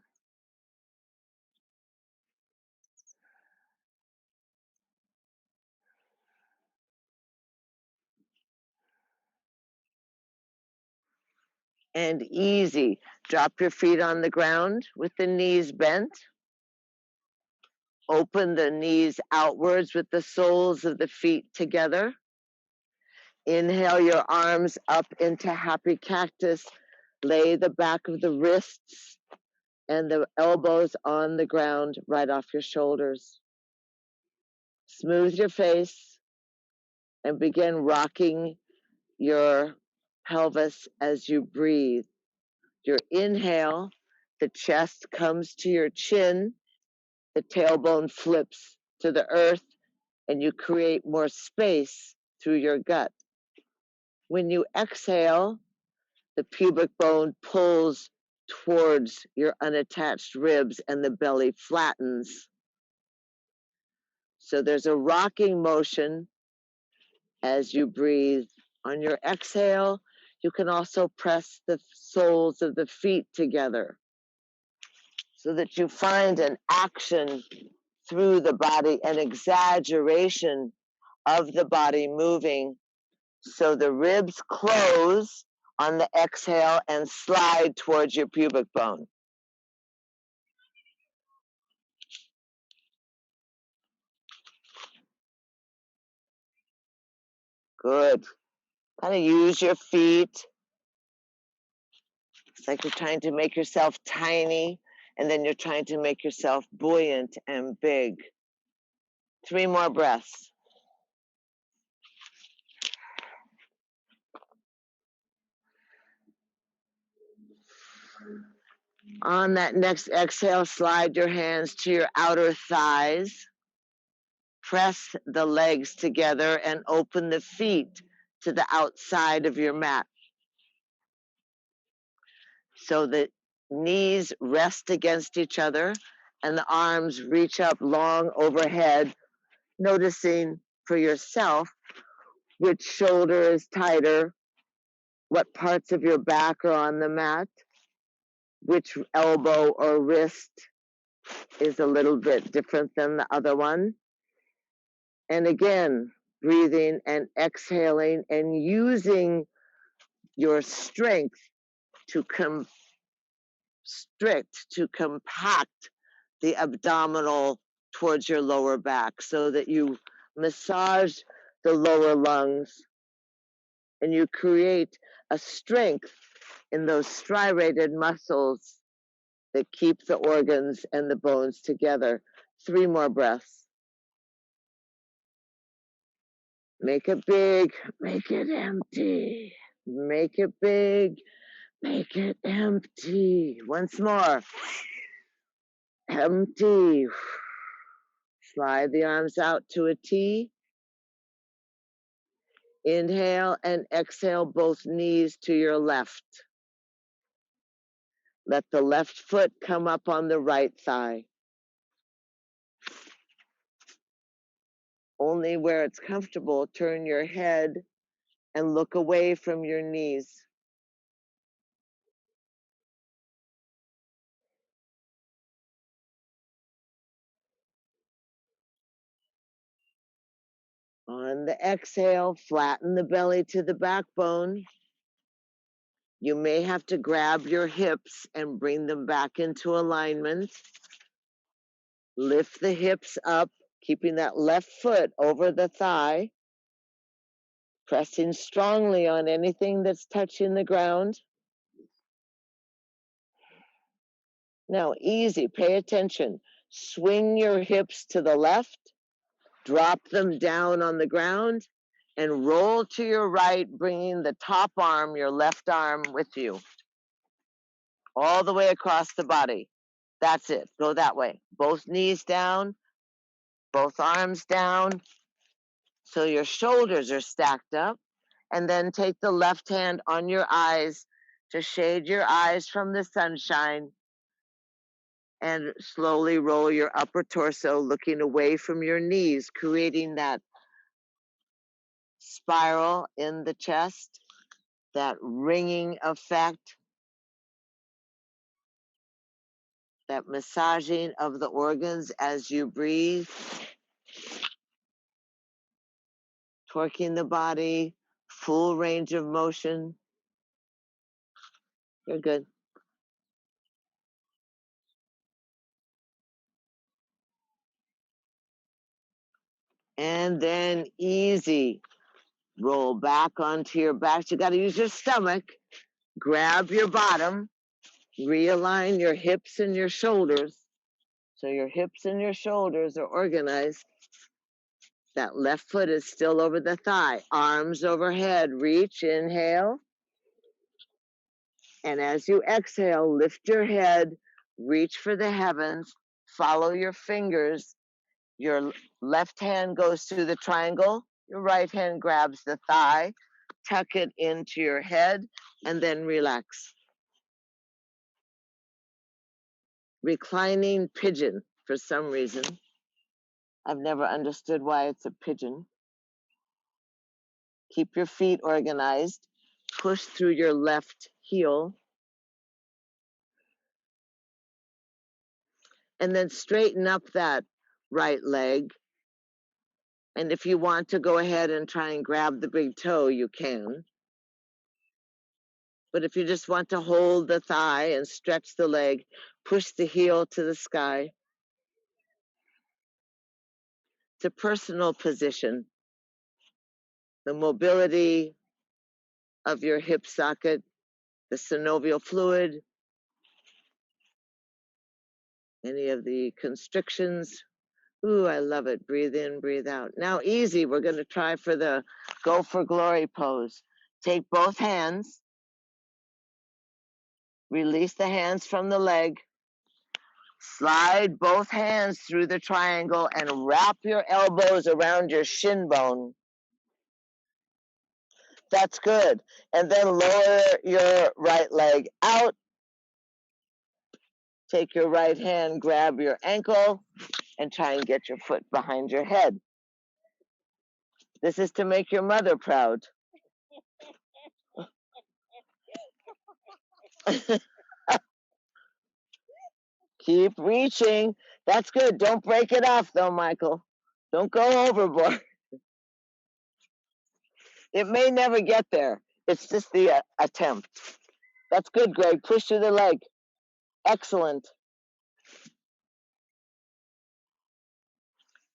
And easy. Drop your feet on the ground with the knees bent. Open the knees outwards with the soles of the feet together. Inhale your arms up into happy cactus. Lay the back of the wrists and the elbows on the ground right off your shoulders. Smooth your face and begin rocking your pelvis as you breathe. Your inhale, the chest comes to your chin, the tailbone flips to the earth, and you create more space through your gut. When you exhale, the pubic bone pulls towards your unattached ribs and the belly flattens. So there's a rocking motion as you breathe. On your exhale, you can also press the soles of the feet together so that you find an action through the body, an exaggeration of the body moving. So the ribs close on the exhale and slide towards your pubic bone. Good. Kind of use your feet. It's like you're trying to make yourself tiny, and then you're trying to make yourself buoyant and big. 3 more breaths. On that next exhale, slide your hands to your outer thighs. Press the legs together and open the feet to the outside of your mat. So the knees rest against each other and the arms reach up long overhead, noticing for yourself which shoulder is tighter, what parts of your back are on the mat, which elbow or wrist is a little bit different than the other one. And again, breathing and exhaling and using your strength to compact the abdominal towards your lower back so that you massage the lower lungs and you create a strength in those striated muscles that keep the organs and the bones together. 3 more breaths. Make it big, make it empty. Make it big, make it empty. Once more. Empty. Slide the arms out to a T. Inhale and exhale both knees to your left. Let the left foot come up on the right thigh. Only where it's comfortable, turn your head and look away from your knees. On the exhale, flatten the belly to the backbone. You may have to grab your hips and bring them back into alignment. Lift the hips up, keeping that left foot over the thigh, pressing strongly on anything that's touching the ground. Now, easy, pay attention. Swing your hips to the left, drop them down on the ground, and roll to your right, bringing the top arm, your left arm, with you. All the way across the body. That's it. Go that way. Both knees down, both arms down. So your shoulders are stacked up. And then take the left hand on your eyes to shade your eyes from the sunshine. And slowly roll your upper torso, looking away from your knees, creating that spiral in the chest, that ringing effect, that massaging of the organs as you breathe, torquing the body, full range of motion. You're good. And then easy. Roll back onto your back. You got to use your stomach. Grab your bottom. Realign your hips and your shoulders. So your hips and your shoulders are organized. That left foot is still over the thigh. Arms overhead. Reach, inhale. And as you exhale, lift your head, reach for the heavens, follow your fingers. Your left hand goes through the triangle, your right hand grabs the thigh, tuck it into your head, and then relax. Reclining pigeon for some reason. I've never understood why it's a pigeon. Keep your feet organized. Push through your left heel. And then straighten up that right leg. And if you want to go ahead and try and grab the big toe, you can. But if you just want to hold the thigh and stretch the leg, push the heel to the sky. It's a personal position. The mobility of your hip socket, the synovial fluid, any of the constrictions. Ooh, I love it. Breathe in, breathe out. Now, easy. We're going to try for the Go for Glory pose. Take both hands. Release the hands from the leg. Slide both hands through the triangle and wrap your elbows around your shin bone. That's good. And then lower your right leg out. Take your right hand, grab your ankle, and try and get your foot behind your head. This is to make your mother proud. Keep reaching. That's good. Don't break it off, though, Michael. Don't go overboard. It may never get there. It's just the attempt. That's good, Greg. Push through the leg. Excellent.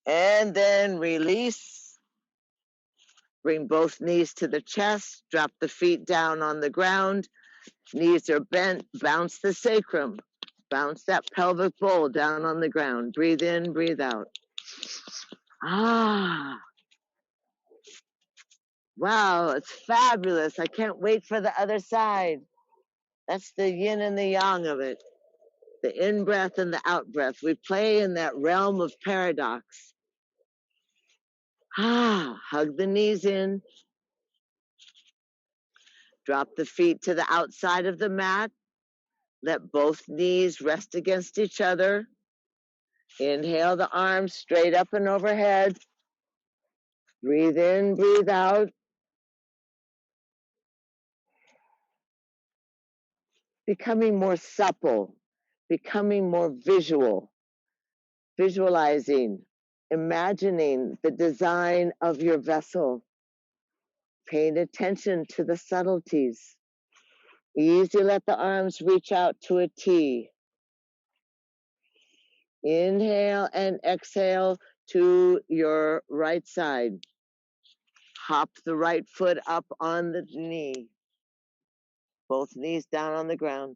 And then release. Bring both knees to the chest. Drop the feet down on the ground. Knees are bent. Bounce the sacrum. Bounce that pelvic bowl down on the ground. Breathe in, breathe out. Ah. Wow, it's fabulous. I can't wait for the other side. That's the yin and the yang of it. The in-breath and the out-breath. We play in that realm of paradox. Ah, hug the knees in. Drop the feet to the outside of the mat. Let both knees rest against each other. Inhale the arms straight up and overhead. Breathe in, breathe out. Becoming more supple, becoming more visual, visualizing, imagining the design of your vessel, paying attention to the subtleties. Easy, let the arms reach out to a T. Inhale and exhale to your right side. Hop the right foot up on the knee. Both knees down on the ground.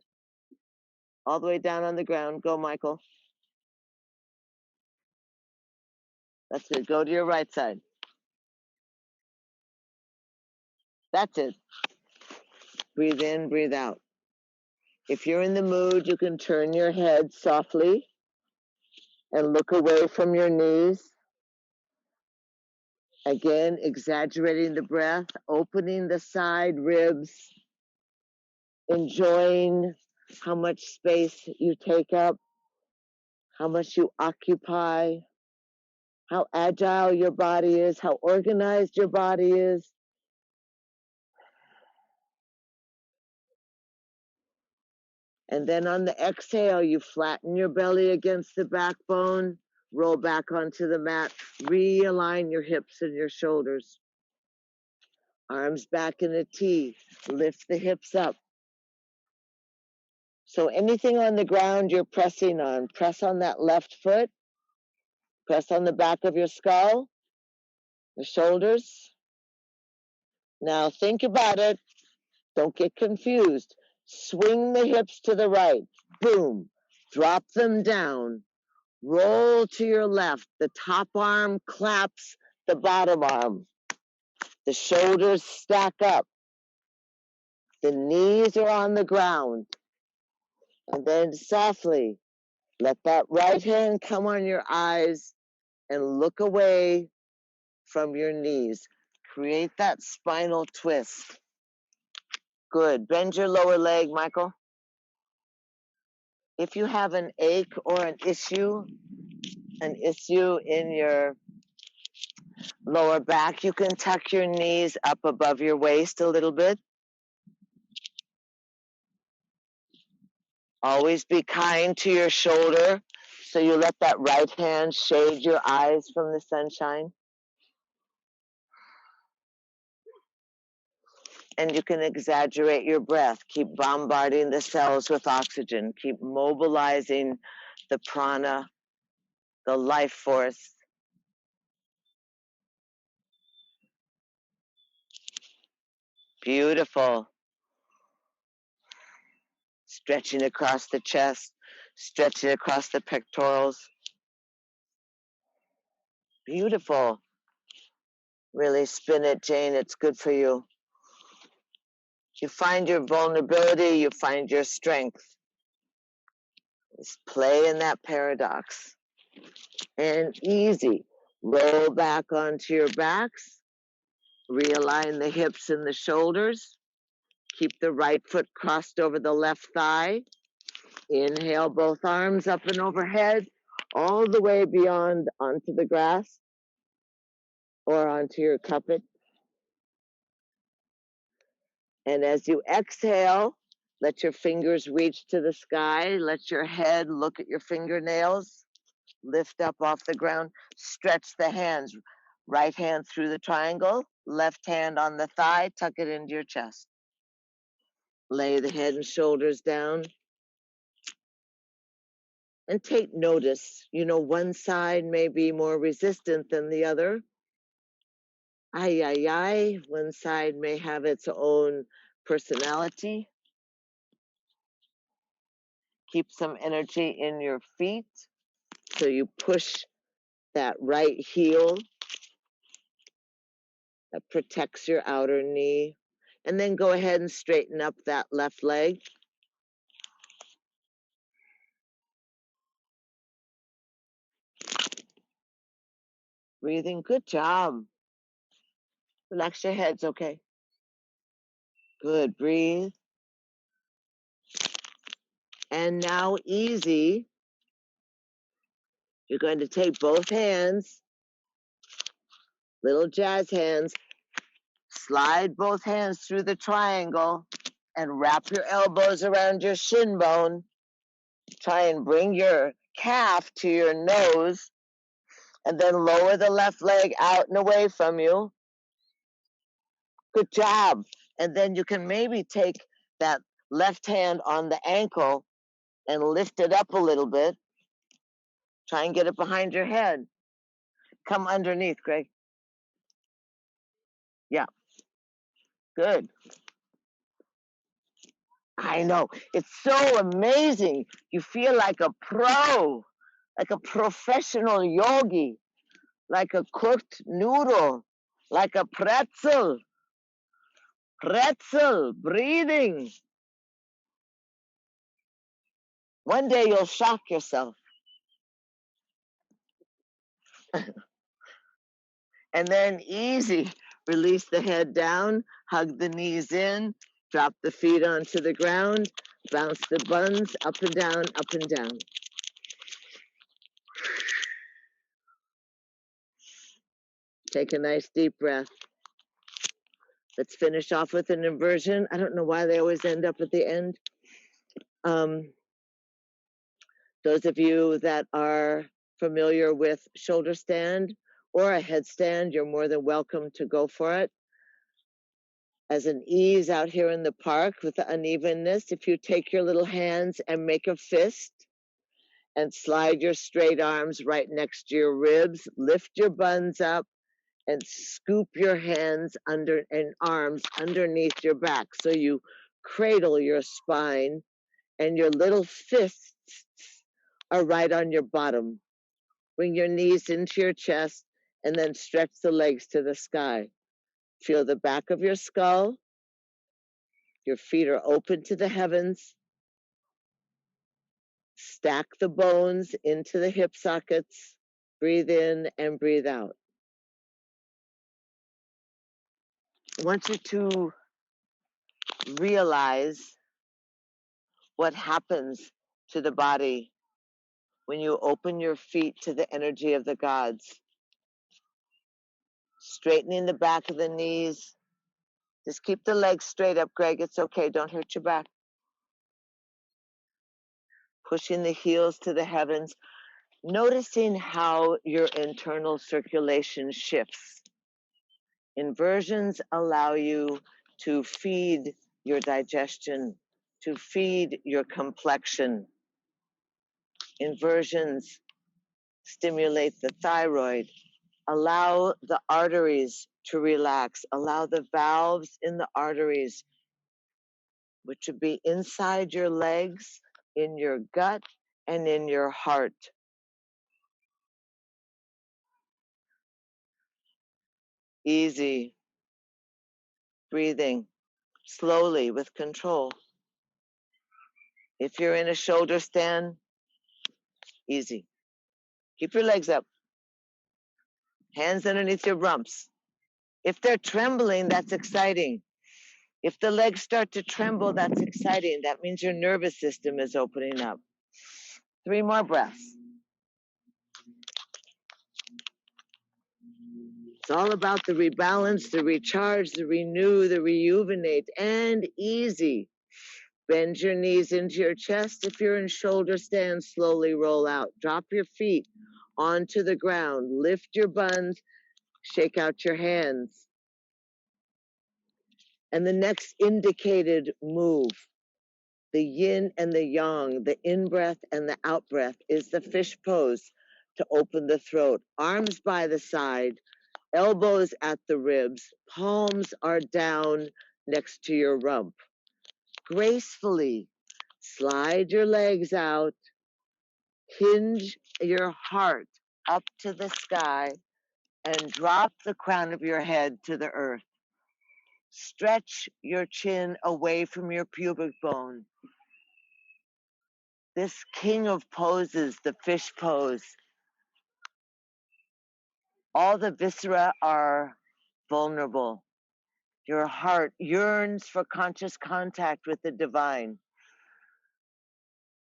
All the way down on the ground. Go, Michael. That's it. Go to your right side. That's it. Breathe in, breathe out. If you're in the mood, you can turn your head softly and look away from your knees. Again, exaggerating the breath, opening the side ribs, enjoying how much space you take up, how much you occupy, how agile your body is, how organized your body is. And then on the exhale, you flatten your belly against the backbone, roll back onto the mat, realign your hips and your shoulders. Arms back in a T, lift the hips up. So anything on the ground you're pressing on, press on that left foot, press on the back of your skull, the shoulders. Now think about it. Don't get confused. Swing the hips to the right. Boom. Drop them down. Roll to your left. The top arm claps the bottom arm. The shoulders stack up. The knees are on the ground. And then softly, let that right hand come on your eyes and look away from your knees. Create that spinal twist. Good. Bend your lower leg, Michael. If you have an ache or an issue in your lower back, you can tuck your knees up above your waist a little bit. Always be kind to your shoulder, so you let that right hand shade your eyes from the sunshine. And you can exaggerate your breath. Keep bombarding the cells with oxygen. Keep mobilizing the prana, the life force. Beautiful. Stretching across the chest, stretching across the pectorals. Beautiful. Really spin it, Jane. It's good for you. You find your vulnerability, you find your strength. Just play in that paradox. And easy. Roll back onto your backs. Realign the hips and the shoulders. Keep the right foot crossed over the left thigh. Inhale both arms up and overhead, all the way beyond onto the grass or onto your cuppet. And as you exhale, let your fingers reach to the sky. Let your head look at your fingernails. Lift up off the ground. Stretch the hands. Right hand through the triangle. Left hand on the thigh. Tuck it into your chest. Lay the head and shoulders down. And take notice. You know, one side may be more resistant than the other. Ay, ay, ay. One side may have its own personality. Keep some energy in your feet. So you push that right heel that protects your outer knee. And then go ahead and straighten up that left leg. Breathing, good job. Relax your heads, okay? Good, breathe. And now easy. You're going to take both hands, little jazz hands, slide both hands through the triangle and wrap your elbows around your shin bone. Try and bring your calf to your nose and then lower the left leg out and away from you. Good job. And then you can maybe take that left hand on the ankle and lift it up a little bit. Try and get it behind your head. Come underneath, Greg. Yeah. Good. I know. It's so amazing. You feel like a pro, like a professional yogi, like a cooked noodle, like a pretzel. Pretzel, breathing. One day you'll shock yourself. And then easy, release the head down, hug the knees in, drop the feet onto the ground, bounce the buns up and down, up and down. Take a nice deep breath. Let's finish off with an inversion. I don't know why they always end up at the end. Those of you that are familiar with shoulder stand or a headstand, you're more than welcome to go for it. As an ease out here in the park with the unevenness, if you take your little hands and make a fist and slide your straight arms right next to your ribs, lift your buns up and scoop your hands under and arms underneath your back. So you cradle your spine and your little fists are right on your bottom. Bring your knees into your chest and then stretch the legs to the sky. Feel the back of your skull. Your feet are open to the heavens. Stack the bones into the hip sockets. Breathe in and breathe out. I want you to realize what happens to the body when you open your feet to the energy of the gods. Straightening the back of the knees. Just keep the legs straight up, Greg. It's okay. Don't hurt your back. Pushing the heels to the heavens. Noticing how your internal circulation shifts. Inversions allow you to feed your digestion, to feed your complexion. Inversions stimulate the thyroid, allow the arteries to relax, allow the valves in the arteries, which would be inside your legs, in your gut, and in your heart. Easy breathing, slowly with control. If you're in a shoulder stand, easy. Keep your legs up. Hands underneath your rumps. If they're trembling, that's exciting. If the legs start to tremble, that's exciting. That means your nervous system is opening up. 3 more breaths. It's all about the rebalance, the recharge, the renew, the rejuvenate, and easy. Bend your knees into your chest. If you're in shoulder stand, slowly roll out. Drop your feet onto the ground. Lift your buns. Shake out your hands. And the next indicated move, the yin and the yang, the in-breath and the out-breath, is the fish pose to open the throat. Arms by the side, elbows at the ribs, palms are down next to your rump. Gracefully slide your legs out, hinge your heart up to the sky, and drop the crown of your head to the earth. Stretch your chin away from your pubic bone. This king of poses, the fish pose, all the viscera are vulnerable. Your heart yearns for conscious contact with the divine.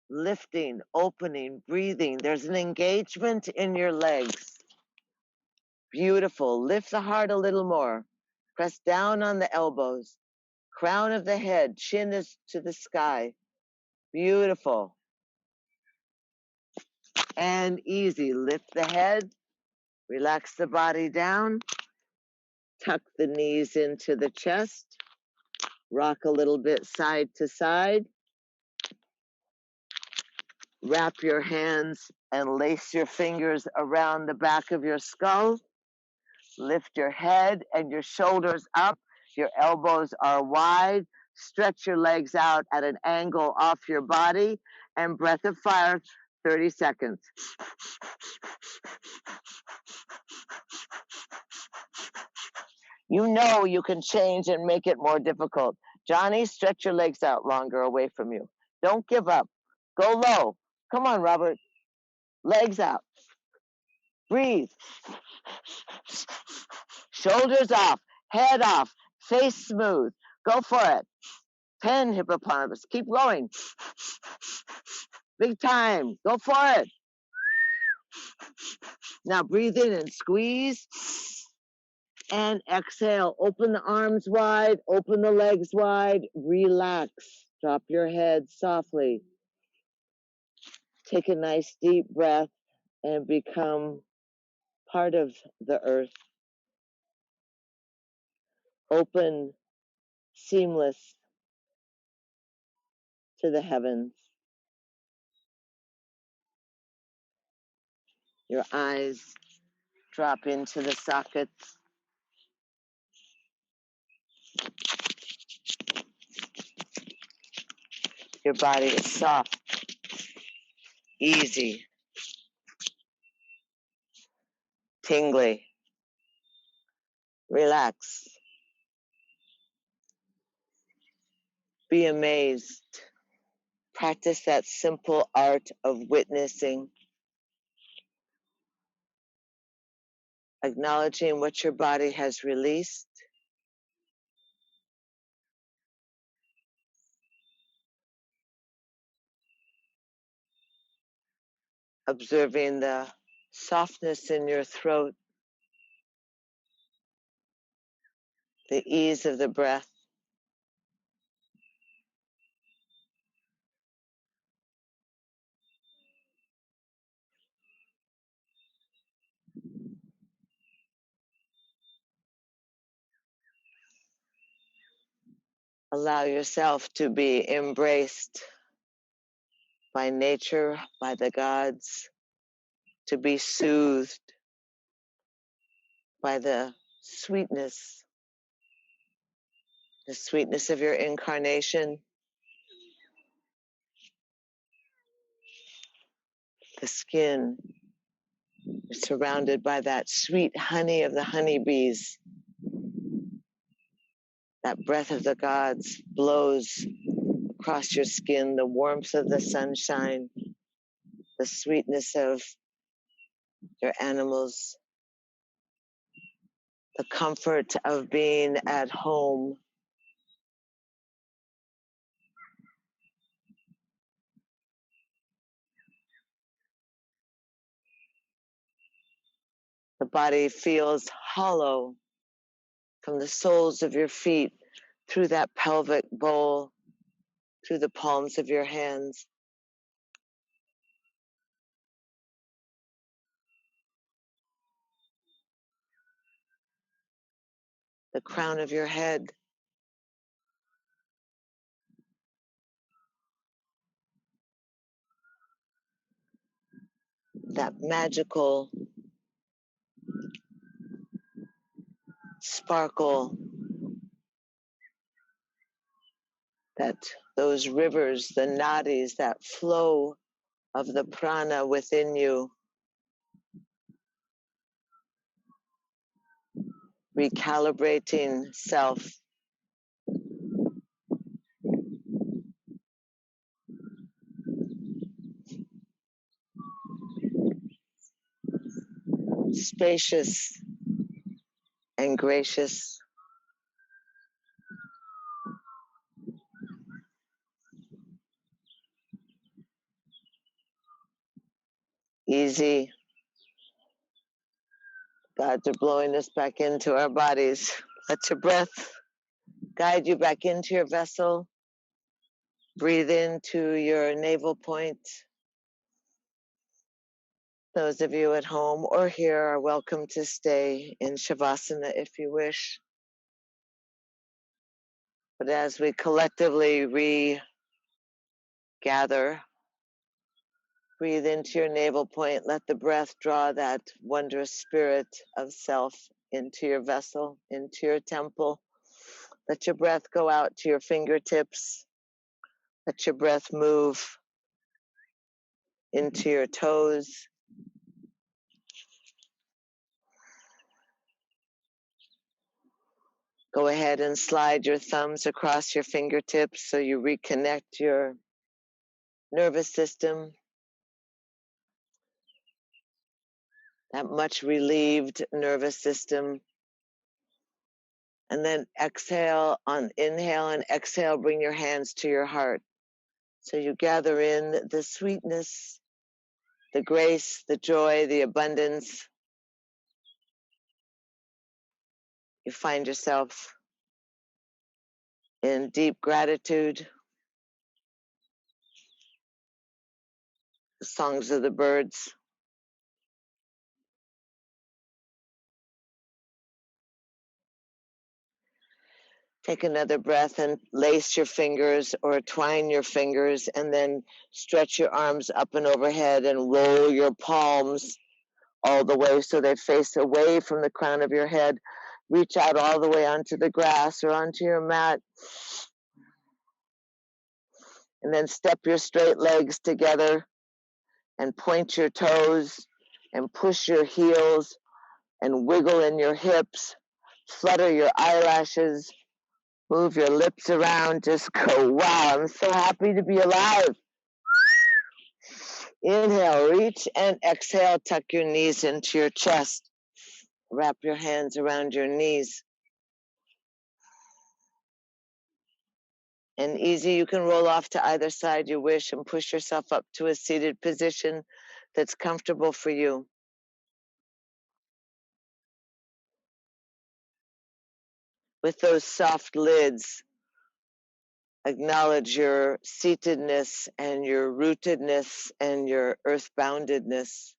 Lifting, opening, breathing. There's an engagement in your legs. Beautiful. Lift the heart a little more. Press down on the elbows. Crown of the head, chin is to the sky. Beautiful. And easy. Lift the head. Relax the body down. Tuck the knees into the chest. Rock a little bit side to side. Wrap your hands and lace your fingers around the back of your skull. Lift your head and your shoulders up. Your elbows are wide. Stretch your legs out at an angle off your body. And breath of fire, 30 seconds. You know you can change and make it more difficult. Johnny, stretch your legs out longer away from you. Don't give up. Go low. Come on, Robert. Legs out. Breathe. Shoulders off. Head off. Face smooth. Go for it. 10 hippopotamus. Keep going. Big time. Go for it. Now breathe in and squeeze. And exhale. Open the arms wide. Open the legs wide. Relax. Drop your head softly. Take a nice deep breath and become part of the earth. Open, seamless to the heavens. Your eyes drop into the sockets. Your body is soft, easy, tingly. Relax. Be amazed. Practice that simple art of witnessing, acknowledging what your body has released, observing the softness in your throat, the ease of the breath. Allow yourself to be embraced by nature, by the gods, to be soothed by the sweetness of your incarnation, the skin. You're surrounded by that sweet honey of the honeybees. That breath of the gods blows across your skin, the warmth of the sunshine, the sweetness of your animals, the comfort of being at home. The body feels hollow from the soles of your feet through that pelvic bowl, through the palms of your hands. The crown of your head. That magical sparkle, that those rivers, the nadis, that flow of the prana within you, recalibrating self. Spacious and gracious. Easy. Gods are blowing us back into our bodies. Let your breath guide you back into your vessel. Breathe into your navel point. Those of you at home or here are welcome to stay in Shavasana if you wish. But as we collectively regather, breathe into your navel point. Let the breath draw that wondrous spirit of self into your vessel, into your temple. Let your breath go out to your fingertips. Let your breath move into your toes. Go ahead and slide your thumbs across your fingertips so you reconnect your nervous system. That much relieved nervous system. And then exhale on inhale and exhale, bring your hands to your heart. So you gather in the sweetness, the grace, the joy, the abundance. You find yourself in deep gratitude. The songs of the birds. Take another breath and lace your fingers or twine your fingers and then stretch your arms up and overhead and roll your palms all the way so they face away from the crown of your head. Reach out all the way onto the grass or onto your mat. And then step your straight legs together and point your toes and push your heels and wiggle in your hips. Flutter your eyelashes, move your lips around, just go, wow, I'm so happy to be alive. Inhale, reach and exhale, tuck your knees into your chest. Wrap your hands around your knees. And easy, you can roll off to either side you wish and push yourself up to a seated position that's comfortable for you. With those soft lids, acknowledge your seatedness and your rootedness and your earthboundedness.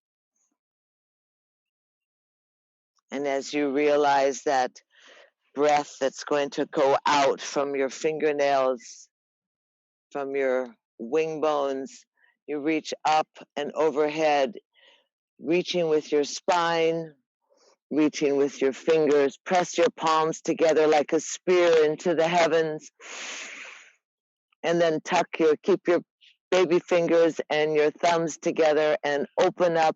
And as you realize that breath that's going to go out from your fingernails, from your wing bones, you reach up and overhead, reaching with your spine, reaching with your fingers. Press your palms together like a spear into the heavens. And then keep your baby fingers and your thumbs together and open up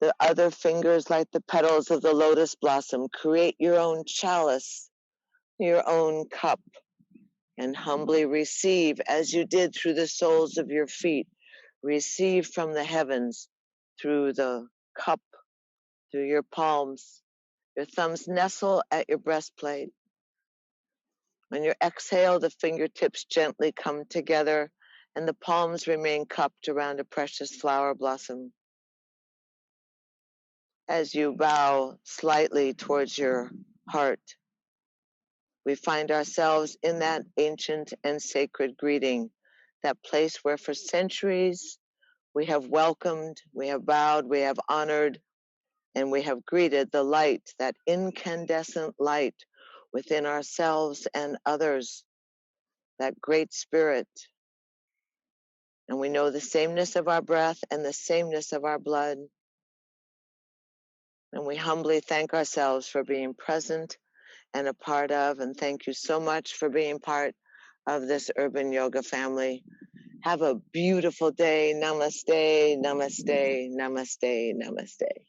the other fingers like the petals of the lotus blossom. Create your own chalice, your own cup, and humbly receive as you did through the soles of your feet. Receive from the heavens through the cup, through your palms. Your thumbs nestle at your breastplate. When you exhale, the fingertips gently come together and the palms remain cupped around a precious flower blossom. As you bow slightly towards your heart, we find ourselves in that ancient and sacred greeting, that place where for centuries we have welcomed, we have bowed, we have honored, and we have greeted the light, that incandescent light within ourselves and others, that great spirit. And we know the sameness of our breath and the sameness of our blood. And we humbly thank ourselves for being present and a part of, and thank you so much for being part of this urban yoga family. Have a beautiful day. Namaste, namaste, namaste, namaste.